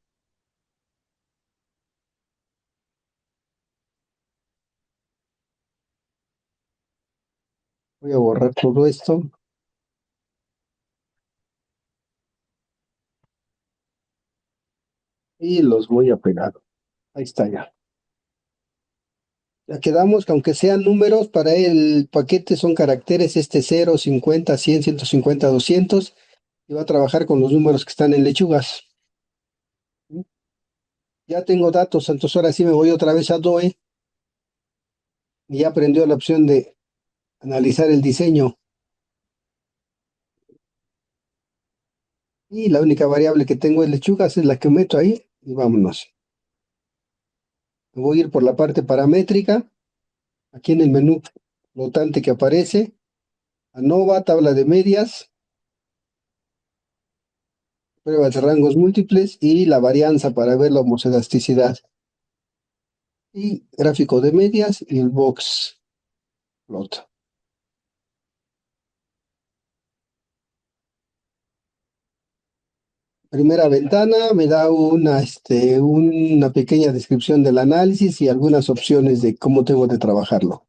Voy a borrar todo esto y los voy a pegar. Ahí está ya. Ya quedamos que aunque sean números, para el paquete son caracteres, 0, 50, 100, 150, 200, y va a trabajar con los números que están en lechugas. Ya tengo datos, entonces ahora sí me voy otra vez a DOE y ya aprendió la opción de analizar el diseño. Y la única variable que tengo es lechugas, es la que meto ahí y vámonos. Me voy a ir por la parte paramétrica, aquí en el menú flotante que aparece, ANOVA, tabla de medias, pruebas de rangos múltiples y la varianza para ver la homoscedasticidad. Y gráfico de medias y el box plot. Primera ventana me da una pequeña descripción del análisis y algunas opciones de cómo tengo de trabajarlo.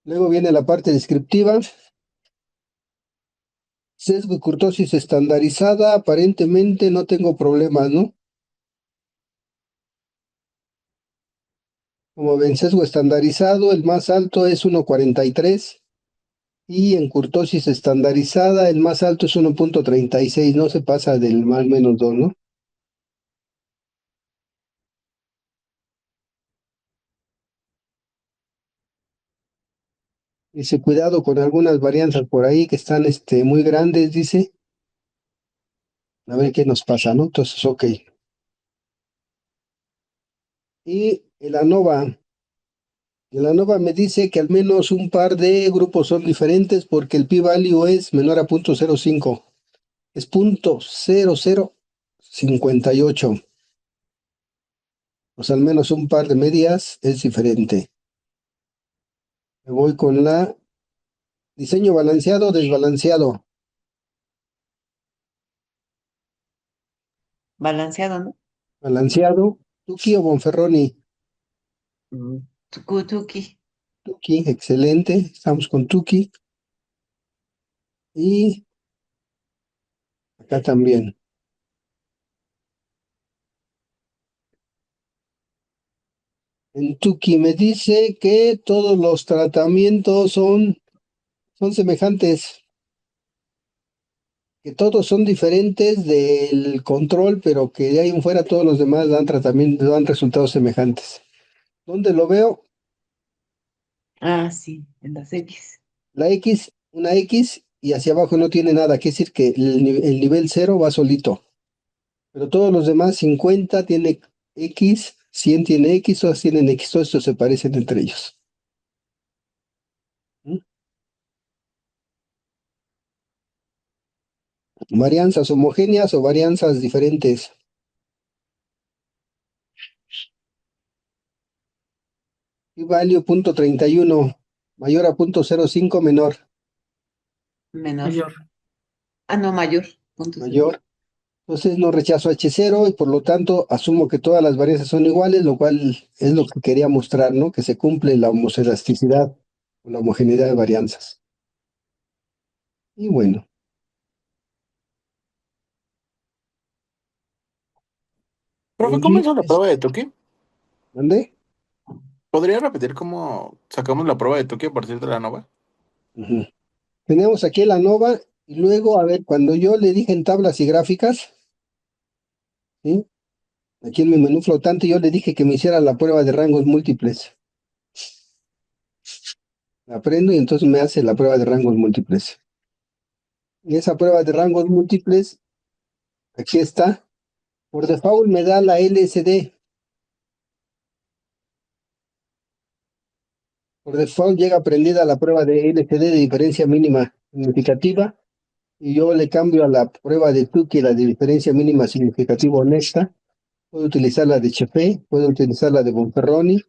Luego viene la parte descriptiva. Sesgo y curtosis estandarizada, aparentemente no tengo problemas, ¿no? Como ven, sesgo estandarizado, el más alto es 1,43 y en curtosis estandarizada el más alto es 1,36, no se pasa del más menos 2, ¿no? Dice, cuidado con algunas varianzas por ahí que están muy grandes, dice. A ver qué nos pasa, ¿no? Entonces, ok. Y el ANOVA me dice que al menos un par de grupos son diferentes porque el p-value es menor a 0,05. Es 0,0058. Pues al menos un par de medias es diferente. Me voy con la diseño balanceado o desbalanceado. Balanceado, ¿no? Balanceado, Tuki o Bonferroni. Tuki. Tuki, excelente. Estamos con Tuki. Y acá también. En Tuki me dice que todos los tratamientos son semejantes, que todos son diferentes del control, pero que de ahí en fuera todos los demás dan tratamiento, dan resultados semejantes. ¿Dónde lo veo? Ah, sí, en las X. La X, una X y hacia abajo no tiene nada, quiere decir que el nivel 0 va solito, pero todos los demás 50 tiene X, 100 tiene X, todas tienen X, todos estos se parecen entre ellos. ¿Mm? Varianzas homogéneas o varianzas diferentes. Y value punto 31, mayor a punto 05, menor, Menor. Mayor. Ah, no, mayor. Punto cero. mayor. Entonces no rechazo H0 y por lo tanto asumo que todas las varianzas son iguales, lo cual es lo que quería mostrar, ¿no? Que se cumple la homoscedasticidad o la homogeneidad de varianzas. Y bueno, Profe, en ¿cómo GIS, hizo la prueba de Tuki? ¿mandé? ¿Podría repetir cómo sacamos la prueba de Tuki a partir de la nova? Ujú. Tenemos aquí la ANOVA y luego, a ver, cuando yo le dije en tablas y gráficas, ¿sí? Aquí en mi menú flotante yo le dije que me hiciera la prueba de rangos múltiples. Aprendo y entonces me hace la prueba de rangos múltiples. Y esa prueba de rangos múltiples, aquí está. Por default me da la LSD. Por default llega prendida la prueba de LSD de diferencia mínima significativa. Y yo le cambio a la prueba de Tukey, la de diferencia mínima significativa honesta. Puedo utilizar la de Chepe, puedo utilizar la de Bonferroni,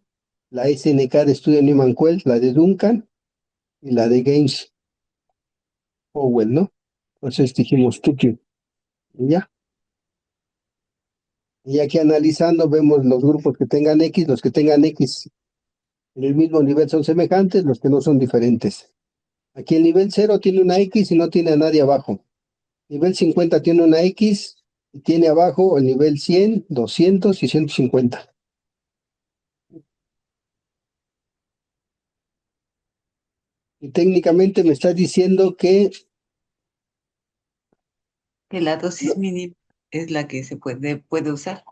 la SNK de Studio Newman-Quelz, la de Duncan y la de Games Powell, ¿no? Entonces dijimos Tukey. Y ya. Y aquí analizando vemos los grupos que tengan X, los que tengan X en el mismo nivel son semejantes, los que no son diferentes. Aquí el nivel 0 tiene una X y no tiene a nadie abajo. Nivel 50 tiene una X y tiene abajo el nivel 100, 200 y 150. Y técnicamente me está diciendo que Que la dosis mínima es la que se puede usar.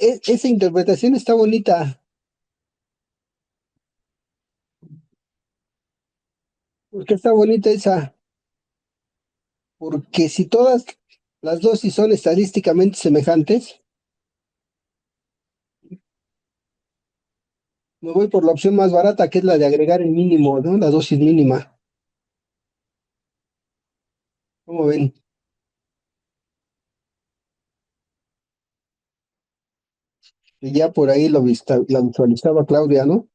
esa interpretación está bonita, porque está bonita esa, porque si todas las dosis son estadísticamente semejantes, me voy por la opción más barata, que es la de agregar el mínimo, ¿no? La dosis mínima. ¿Cómo ven? Y ya por ahí la visualizaba Claudia, ¿no?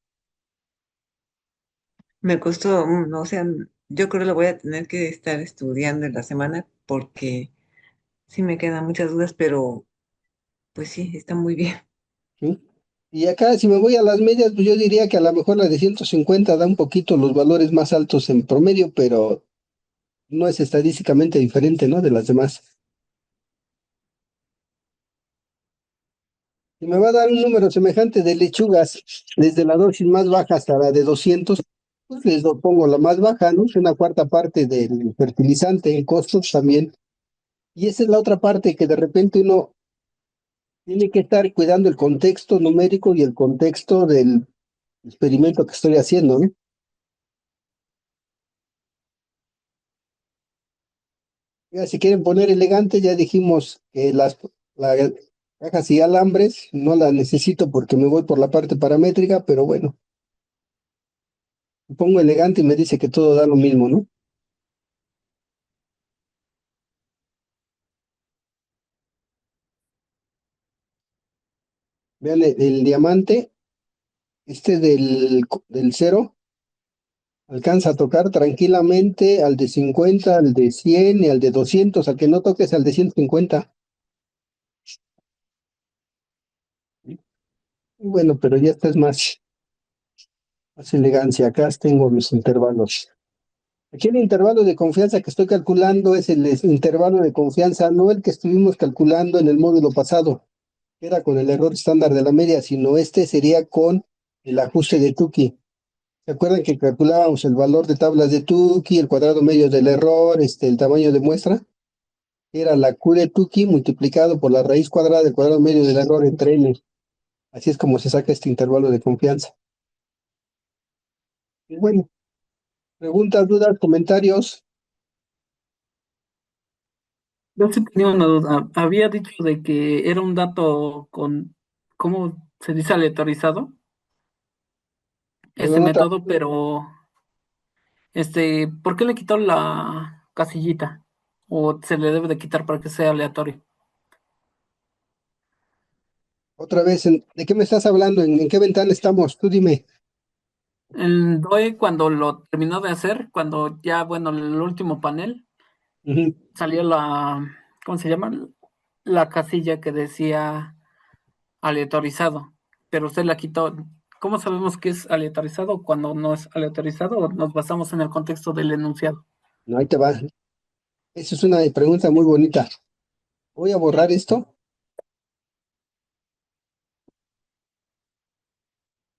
Me costó, o sea, yo creo que lo voy a tener que estar estudiando en la semana porque sí me quedan muchas dudas, pero pues sí, está muy bien. ¿Sí? Y acá, si me voy a las medias, pues yo diría que a lo mejor la de 150 da un poquito los valores más altos en promedio, pero no es estadísticamente diferente, ¿no? De las demás. Y me va a dar un número semejante de lechugas, desde la dosis más baja hasta la de 200, pues pongo la más baja, ¿no? Es una cuarta parte del fertilizante en costos también. Y esa es la otra parte que de repente uno tiene que estar cuidando el contexto numérico y el contexto del experimento que estoy haciendo, ¿no? Ya, si quieren poner elegante, ya dijimos que las cajas y alambres no las necesito porque me voy por la parte paramétrica, pero bueno, pongo elegante y me dice que todo da lo mismo, ¿no? Vean el diamante, este del 0, alcanza a tocar tranquilamente al de 50, al de 100 y al de 200, al que no toques al de 150. Y bueno, pero ya esta es más elegancia. Acá tengo mis intervalos. Aquí el intervalo de confianza que estoy calculando es el intervalo de confianza, no el que estuvimos calculando en el módulo pasado. que era con el error estándar de la media, sino este sería con el ajuste de Tukey. ¿Se acuerdan que calculábamos el valor de tablas de Tukey, el cuadrado medio del error, el tamaño de muestra? Era la Q de Tukey multiplicado por la raíz cuadrada del cuadrado medio del error entre N. Así es como se saca este intervalo de confianza. Y bueno, preguntas, dudas, comentarios. Yo sí tenía una duda. Había dicho de que era un dato con, ¿cómo se dice? Aleatorizado, este Perdón, otra. método, pero, ¿por qué le quitó la casillita? ¿O se le debe de quitar para que sea aleatorio? Otra vez, ¿de qué me estás hablando? ¿En qué ventana estamos? Tú dime. El DOE, cuando lo terminó de hacer, cuando ya, bueno, el último panel, Ujú. salió ¿cómo se llama? La casilla que decía aleatorizado, pero usted la quitó. ¿Cómo sabemos que es aleatorizado cuando no es aleatorizado o nos basamos en el contexto del enunciado? No, ahí te va. Esa es una pregunta muy bonita. Voy a borrar esto.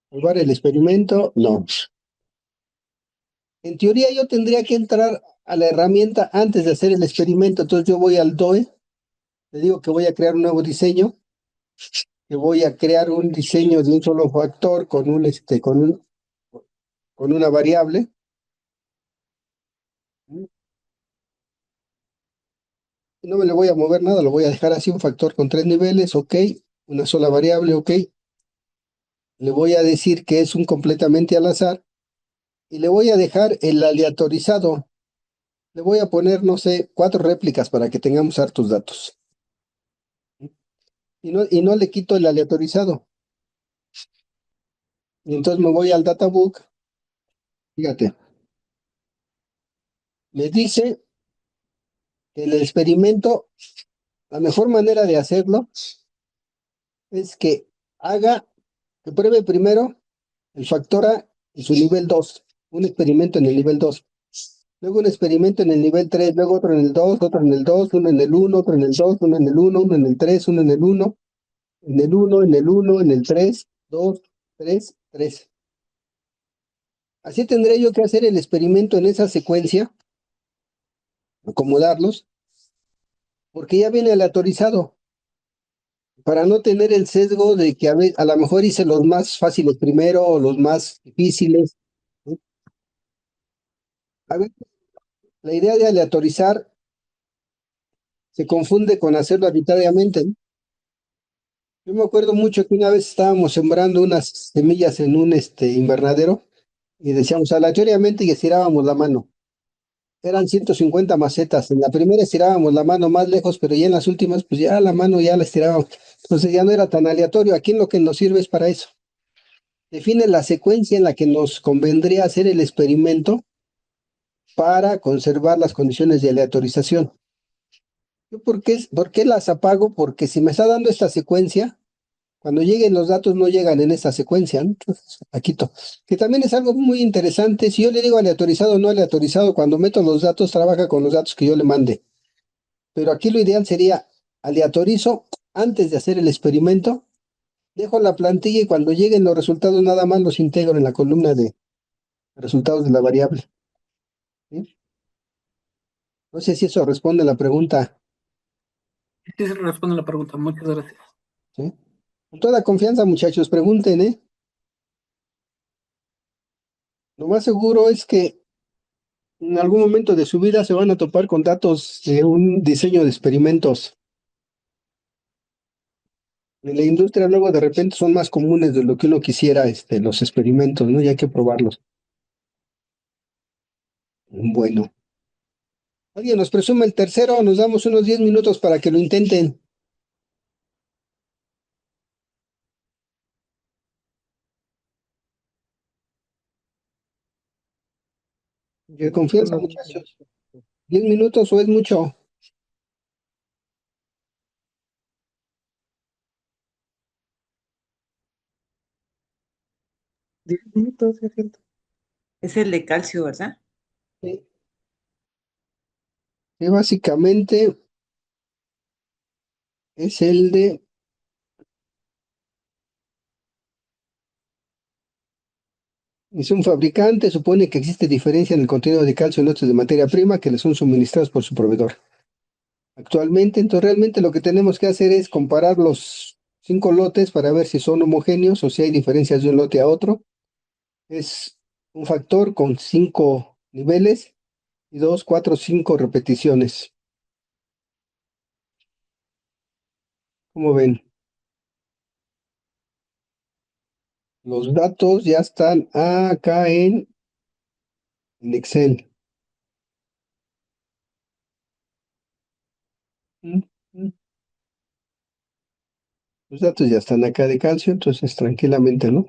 Borrar el experimento. No. En teoría yo tendría que entrar a la herramienta antes de hacer el experimento. Entonces yo voy al DOE. Le digo que voy a crear un nuevo diseño. Que voy a crear un diseño de un solo factor con una variable. No me le voy a mover nada, lo voy a dejar así, un factor con 3 niveles, ok, una sola variable, ok. Le voy a decir que es un completamente al azar y le voy a dejar el aleatorizado. Le voy a poner, no sé, 4 réplicas para que tengamos hartos datos. Y no le quito el aleatorizado. Y entonces me voy al databook, fíjate, me dice que el experimento, la mejor manera de hacerlo es que pruebe primero el factor A y su nivel 2, un experimento en el nivel 2. Luego un experimento en el nivel 3, luego otro en el 2, otro en el 2, uno en el 1, otro en el 2, uno en el 1, uno en el 3, uno en el 1, en el 1, en el 1, en el 3, 2, 3, 3. Así tendré yo que hacer el experimento en esa secuencia, acomodarlos, porque ya viene aleatorizado, para no tener el sesgo de que a lo mejor hice los más fáciles primero o los más difíciles, ¿no? A ver, la idea de aleatorizar se confunde con hacerlo arbitrariamente, ¿no? Yo me acuerdo mucho que una vez estábamos sembrando unas semillas en un invernadero y decíamos aleatoriamente y estirábamos la mano. Eran 150 macetas. En la primera estirábamos la mano más lejos, pero ya en las últimas, pues ya la mano ya la estirábamos. Entonces ya no era tan aleatorio. Aquí lo que nos sirve es para eso. Define la secuencia en la que nos convendría hacer el experimento para conservar las condiciones de aleatorización. ¿Yo por qué las apago? Porque si me está dando esta secuencia, cuando lleguen los datos no llegan en esta secuencia, ¿no? Entonces, la quito. Que también es algo muy interesante. Si yo le digo aleatorizado o no aleatorizado, cuando meto los datos, trabaja con los datos que yo le mande. Pero aquí lo ideal sería aleatorizo antes de hacer el experimento, dejo la plantilla y cuando lleguen los resultados nada más los integro en la columna de resultados de la variable. ¿Sí? No sé si eso responde a la pregunta. Sí se responde la pregunta, muchas gracias. ¿Sí? Con toda confianza, muchachos, pregunten, ¿eh? Lo más seguro es que en algún momento de su vida se van a topar con datos de un diseño de experimentos. En la industria luego de repente son más comunes de lo que uno quisiera, los experimentos, ¿no? Y hay que probarlos. Bueno, alguien nos presume el tercero, nos damos unos 10 minutos para que lo intenten. De confianza, muchachos. 10 minutos o es mucho. 10 minutos, es cierto. Es el de calcio, ¿verdad? Sí. Básicamente es el de Es un fabricante, supone que existe diferencia en el contenido de calcio en lotes de materia prima que le son suministrados por su proveedor. Actualmente, entonces realmente lo que tenemos que hacer es comparar los 5 lotes para ver si son homogéneos o si hay diferencias de un lote a otro. Es un factor con 5 niveles y 2, 4, 5 repeticiones. ¿Cómo ven? Los datos ya están acá en Excel. Mm, mm. Los datos ya están acá de calcio, entonces tranquilamente, ¿no?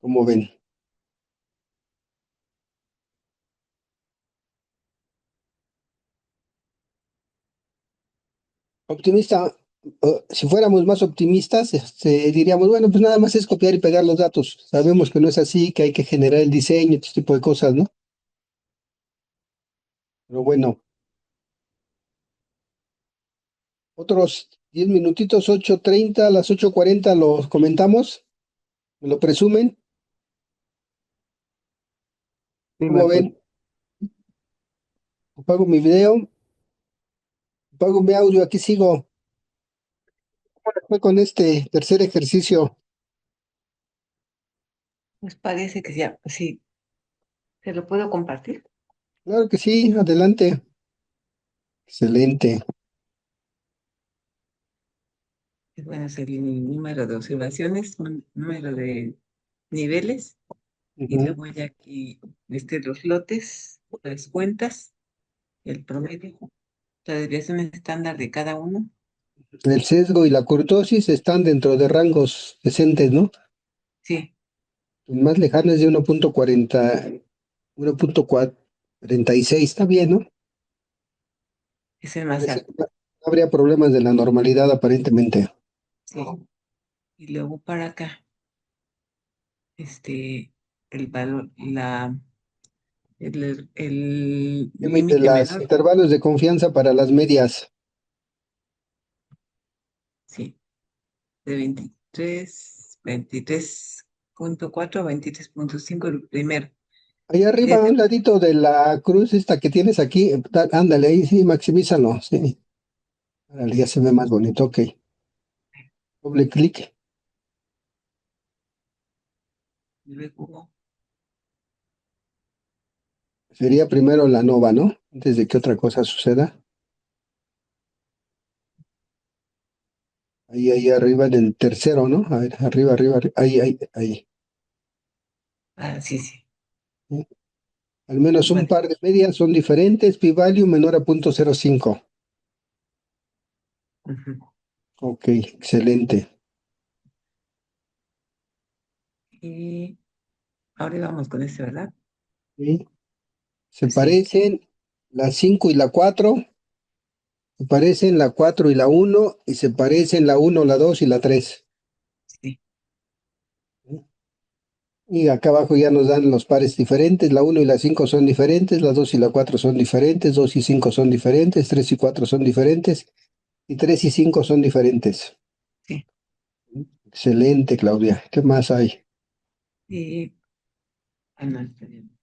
¿Cómo ven? Optimista, si fuéramos más optimistas, diríamos, bueno, pues nada más es copiar y pegar los datos. Sabemos que no es así, que hay que generar el diseño, este tipo de cosas, ¿no? Pero bueno, otros 10 minutitos, 8:30, a las 8:40 los comentamos, me lo presumen. Sí, ¿Cómo maestro. ven? Apago mi video, apago mi audio, aquí sigo. ¿Cómo les fue con este tercer ejercicio? Pues parece que ya, sí, ¿se lo puedo compartir? Claro que sí, adelante. Excelente. Bueno, es el número de observaciones, número de niveles, y Ujú. luego ya aquí los lotes, las cuentas, el promedio, la desviación estándar de cada uno. El sesgo y la kurtosis están dentro de rangos decentes, ¿no? Sí, El más lejano es de 1.46, está bien, ¿no? es el más Parece que alto. no habría problemas de la normalidad aparentemente. Sí. Y luego para acá, el valor, el Límite límite las menor, intervalos de confianza para las medias. sí, de 23.4 a 23.5 el primero. Ahí arriba, a Ese, un ladito de la cruz esta que tienes aquí, ándale, ahí sí, maximízalo, sí. Árale, ya se ve más bonito, ok. Doble clic. luego, Sería primero la nova, ¿no? Antes de que otra cosa suceda. Ahí arriba en el tercero, ¿no? A ver, arriba, arriba, ahí. sí, sí. ¿Sí? Al menos un Vale. par de medias son diferentes, p-value menor a 0.05. Ujú. Ok, excelente. Y ahora vamos con ¿verdad? ¿Sí? Se Sí, parecen la 5 y la 4, se parecen la 4 y la 1, y se parecen la 1, la 2 y la 3. sí, Y acá abajo ya nos dan los pares diferentes, la 1 y la 5 son diferentes, la 2 y la 4 son diferentes, 2 y 5 son diferentes, 3 y 4 son diferentes, y 3 y 5 son diferentes. sí. Excelente, Claudia. ¿Qué más hay? Y, no, está bien.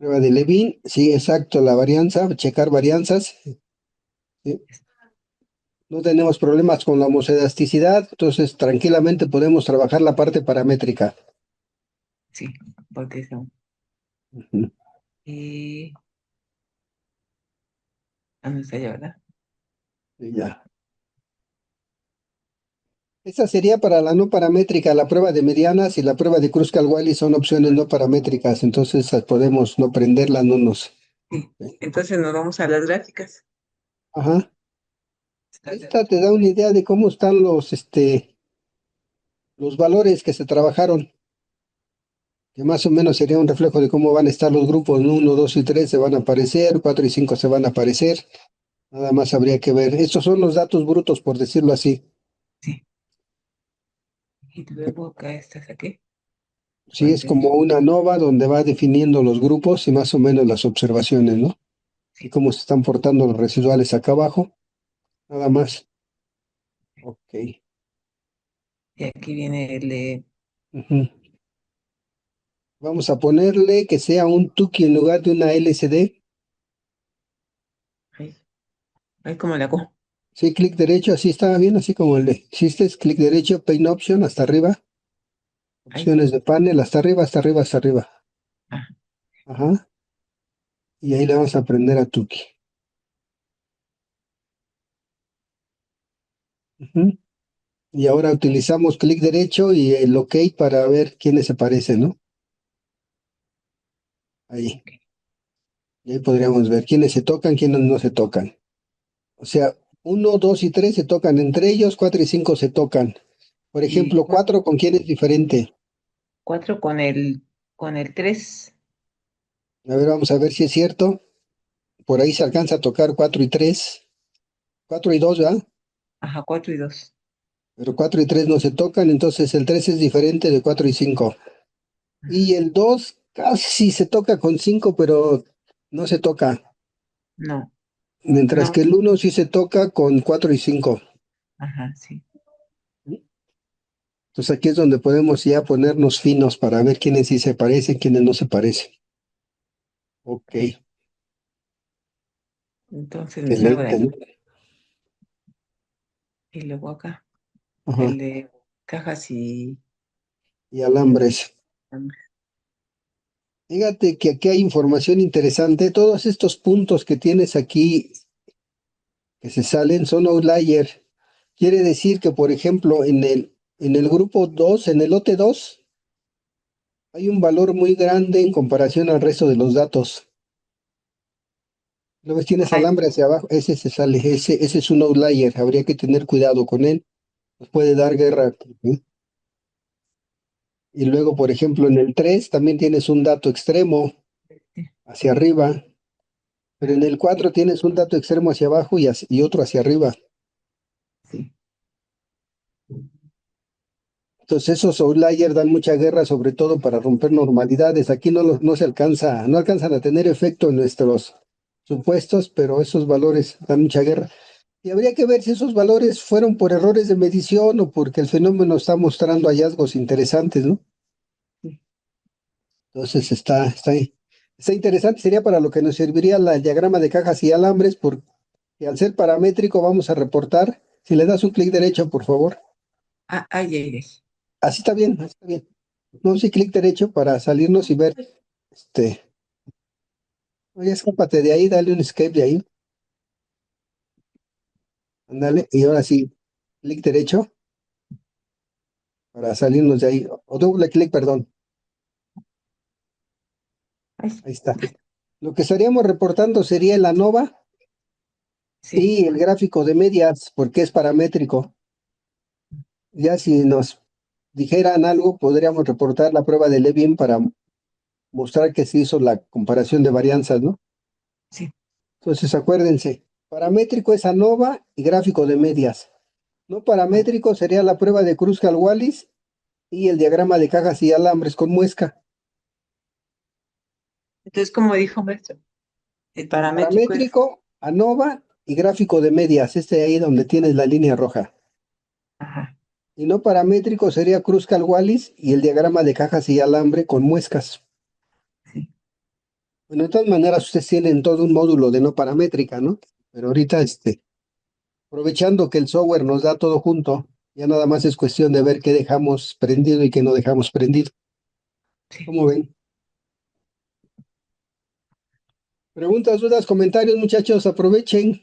Prueba de Levin, sí, exacto, la varianza, checar varianzas. ¿Sí? No tenemos problemas con la homoscedasticidad, entonces tranquilamente podemos trabajar la parte paramétrica. Sí, porque son. Ujú. Y, no está ya, ¿verdad? Y ya. Esta sería para la no paramétrica, la prueba de medianas y la prueba de Kruskal-Wallis son opciones no paramétricas, entonces podemos no prenderlas, no nos. Sí. Entonces nos vamos a las gráficas. Ajá. ¿Estás de Esta acuerdo? te da una idea de cómo están los valores que se trabajaron, que más o menos sería un reflejo de cómo van a estar los grupos, ¿no? 1, 2 y 3 se van a aparecer, 4 y 5 se van a aparecer, nada más habría que ver. Estos son los datos brutos, por decirlo así. Sí. Y luego acá estás aquí. Sí, es como Contenido. una nova donde va definiendo los grupos y más o menos las observaciones, ¿no? Y Sí. cómo se están portando los residuales acá abajo, nada más. Ok. Y aquí viene el de, Ujú. Vamos a ponerle que sea un Tuki en lugar de una LCD. ay, ay, ¿cómo le hago? Sí, clic derecho, así estaba bien, así como el de Sisters, clic derecho, Paint Option, hasta arriba. Ay, Opciones de panel, hasta arriba, hasta arriba, hasta arriba. ah, Ajá. Y ahí le vamos a aprender a Tuki. Ujú. Y ahora utilizamos clic derecho y el OK para ver quiénes se parecen, ¿no? Ahí. ok. Y ahí podríamos ver quiénes se tocan, quiénes no se tocan. O sea, 1, 2 y 3 se tocan entre ellos, 4 y 5 se tocan. Por Y ejemplo, 4 con quién es diferente. 4 con el 3. A ver, vamos a ver si es cierto. Por ahí se alcanza a tocar 4 y 3. 4 y 2, ¿verdad? Ajá, 4 y 2. Pero 4 y 3 no se tocan, entonces el 3 es diferente de 4 y 5. Y el 2 casi se toca con 5, pero no se toca. No, Mientras no, que el 1 sí se toca con 4 y 5. ajá, sí. Entonces aquí es donde podemos ya ponernos finos para ver quiénes sí se parecen, quiénes no se parecen. Ok, Entonces me salgo de excelente, aquí. ¿no? Y luego acá, Ajá. el de cajas y Y alambres. Fíjate que aquí hay información interesante. Todos estos puntos que tienes aquí que se salen son outlier. Quiere decir que, por ejemplo, en el grupo 2, en el lote 2, hay un valor muy grande en comparación al resto de los datos. Luego tienes Ay, alambre hacia abajo, ese se sale, ese es un outlier, habría que tener cuidado con él, nos puede dar guerra. ¿Eh? Y luego, por ejemplo, en el 3 también tienes un dato extremo sí, hacia arriba, pero en el 4 tienes un dato extremo hacia abajo y otro hacia arriba. sí, Entonces esos outliers dan mucha guerra, sobre todo para romper normalidades. Aquí no se alcanza, no alcanzan a tener efecto en nuestros supuestos, pero esos valores dan mucha guerra. Y habría que ver si esos valores fueron por errores de medición o porque el fenómeno está mostrando hallazgos interesantes, ¿no? sí. Entonces está interesante, sería para lo que nos serviría el diagrama de cajas y alambres, porque al ser paramétrico vamos a reportar. Si le das un clic derecho, por favor. Ah, ay, ay, ay. Así está bien, así está bien. No, sí, clic derecho para salirnos y ver, este, oye, escápate de ahí, dale un escape de ahí, ándale, y ahora sí, clic derecho para salirnos de ahí, o doble clic, perdón, Ay, ahí está. Lo que estaríamos reportando sería el ANOVA sí, y el gráfico de medias, porque es paramétrico. Ya si nos dijeran algo, podríamos reportar la prueba de Levin para mostrar que se hizo la comparación de varianzas, ¿no? sí, Entonces, acuérdense, paramétrico es ANOVA y gráfico de medias. No oh. paramétrico sería la prueba de Kruskal-Wallis y el diagrama de cajas y alambres con muesca. Entonces, como dijo maestro, el paramétrico es, Paramétrico, ANOVA y gráfico de medias, este ahí donde tienes la línea roja. ajá, Y no paramétrico sería Kruskal-Wallis y el diagrama de cajas y alambre con muescas. sí, Bueno, de todas maneras, ustedes tienen todo un módulo de no paramétrica, ¿no? Pero ahorita, aprovechando que el software nos da todo junto, ya nada más es cuestión de ver qué dejamos prendido y qué no dejamos prendido. sí. ¿Cómo ven? Preguntas, dudas, comentarios, muchachos, aprovechen.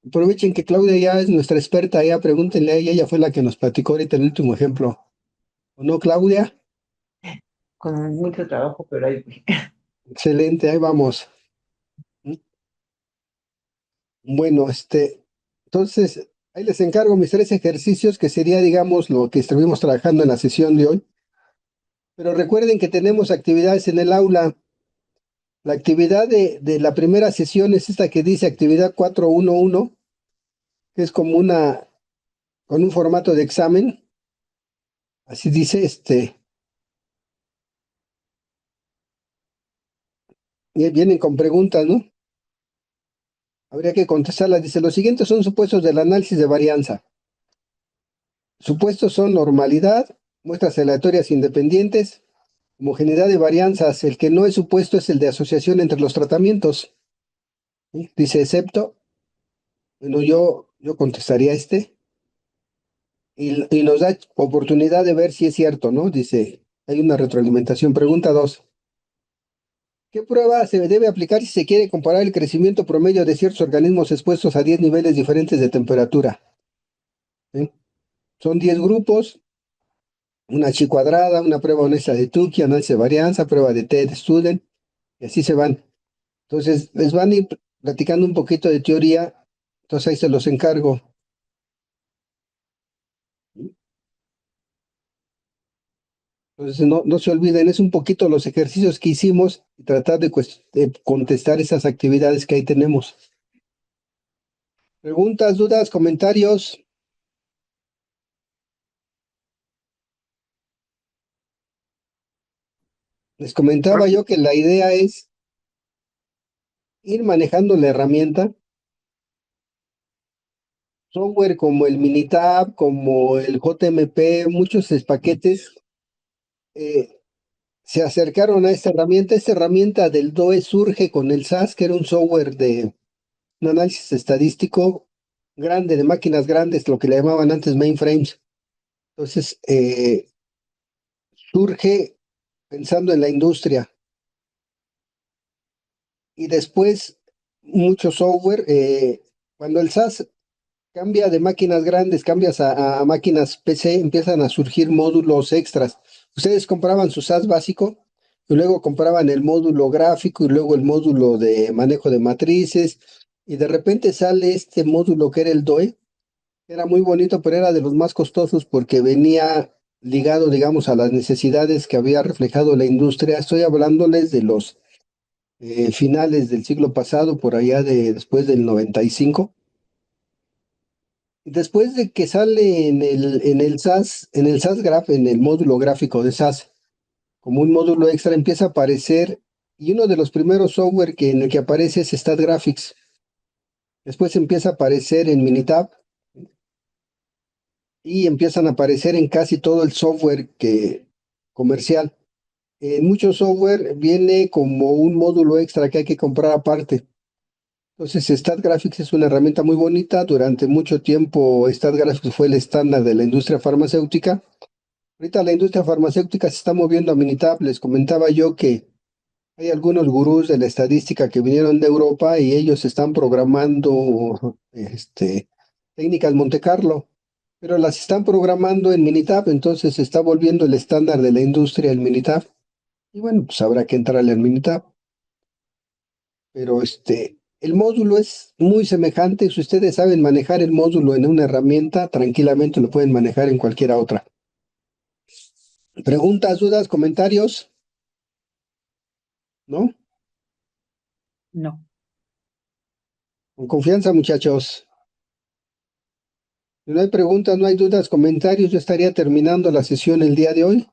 Aprovechen que Claudia ya es nuestra experta, ya pregúntenle a ella, ella fue la que nos platicó ahorita el último ejemplo. ¿O no, Claudia? Con mucho trabajo, pero ahí voy. Excelente, ahí vamos. Bueno, entonces, ahí les encargo mis 3 ejercicios, que sería, digamos, lo que estuvimos trabajando en la sesión de hoy. Pero recuerden que tenemos actividades en el aula. La actividad de la primera sesión es esta que dice actividad 411, que es como con un formato de examen. Así dice, y vienen con preguntas, ¿no? Habría que contestarla. Dice, los siguientes son supuestos del análisis de varianza. Supuestos son normalidad, muestras aleatorias independientes, homogeneidad de varianzas. El que no es supuesto es el de asociación entre los tratamientos. ¿Sí? Dice, excepto. Bueno, yo contestaría este. Y nos da oportunidad de ver si es cierto, ¿no? Dice, hay una retroalimentación. Pregunta 2. ¿Qué prueba se debe aplicar si se quiere comparar el crecimiento promedio de ciertos organismos expuestos a 10 niveles diferentes de temperatura? ¿Sí? Son 10 grupos, una chi cuadrada, una prueba honesta de Tukey, análisis de varianza, prueba de TED Student, y así se van. Entonces, les van a ir platicando un poquito de teoría, entonces ahí se los encargo. Entonces, no se olviden, es un poquito los ejercicios que hicimos y tratar de contestar esas actividades que ahí tenemos. Preguntas, dudas, comentarios. Les comentaba yo que la idea es ir manejando la herramienta, software como el Minitab, como el JMP, muchos paquetes se acercaron a esta herramienta. Esta herramienta del DOE surge con el SAS, que era un software de un análisis estadístico grande, de máquinas grandes, lo que le llamaban antes mainframes. Entonces, surge pensando en la industria. Y después, mucho software, cuando el SAS cambia de máquinas grandes, cambias a máquinas PC, empiezan a surgir módulos extras. Ustedes compraban su SAS básico y luego compraban el módulo gráfico y luego el módulo de manejo de matrices y de repente sale este módulo que era el DOE. Era muy bonito, pero era de los más costosos porque venía ligado, digamos, a las necesidades que había reflejado la industria. Estoy hablándoles de los finales del siglo pasado, por allá de después del 95. Después de que sale en el SAS Graph, en el módulo gráfico de SAS, como un módulo extra, empieza a aparecer, y uno de los primeros software en el que aparece es StatGraphics. Después empieza a aparecer en Minitab, y empiezan a aparecer en casi todo el software comercial. En mucho software viene como un módulo extra que hay que comprar aparte. Entonces, StatGraphics es una herramienta muy bonita. Durante mucho tiempo, StatGraphics fue el estándar de la industria farmacéutica. Ahorita la industria farmacéutica se está moviendo a Minitab. Les comentaba yo que hay algunos gurús de la estadística que vinieron de Europa y ellos están programando técnicas Monte Carlo, pero las están programando en Minitab, entonces se está volviendo el estándar de la industria el Minitab. Y bueno, pues habrá que entrarle al Minitab. Pero el módulo es muy semejante. Si ustedes saben manejar el módulo en una herramienta, tranquilamente lo pueden manejar en cualquiera otra. ¿Preguntas, dudas, comentarios? ¿No? No. Con confianza, muchachos. Si no hay preguntas, no hay dudas, comentarios, yo estaría terminando la sesión el día de hoy.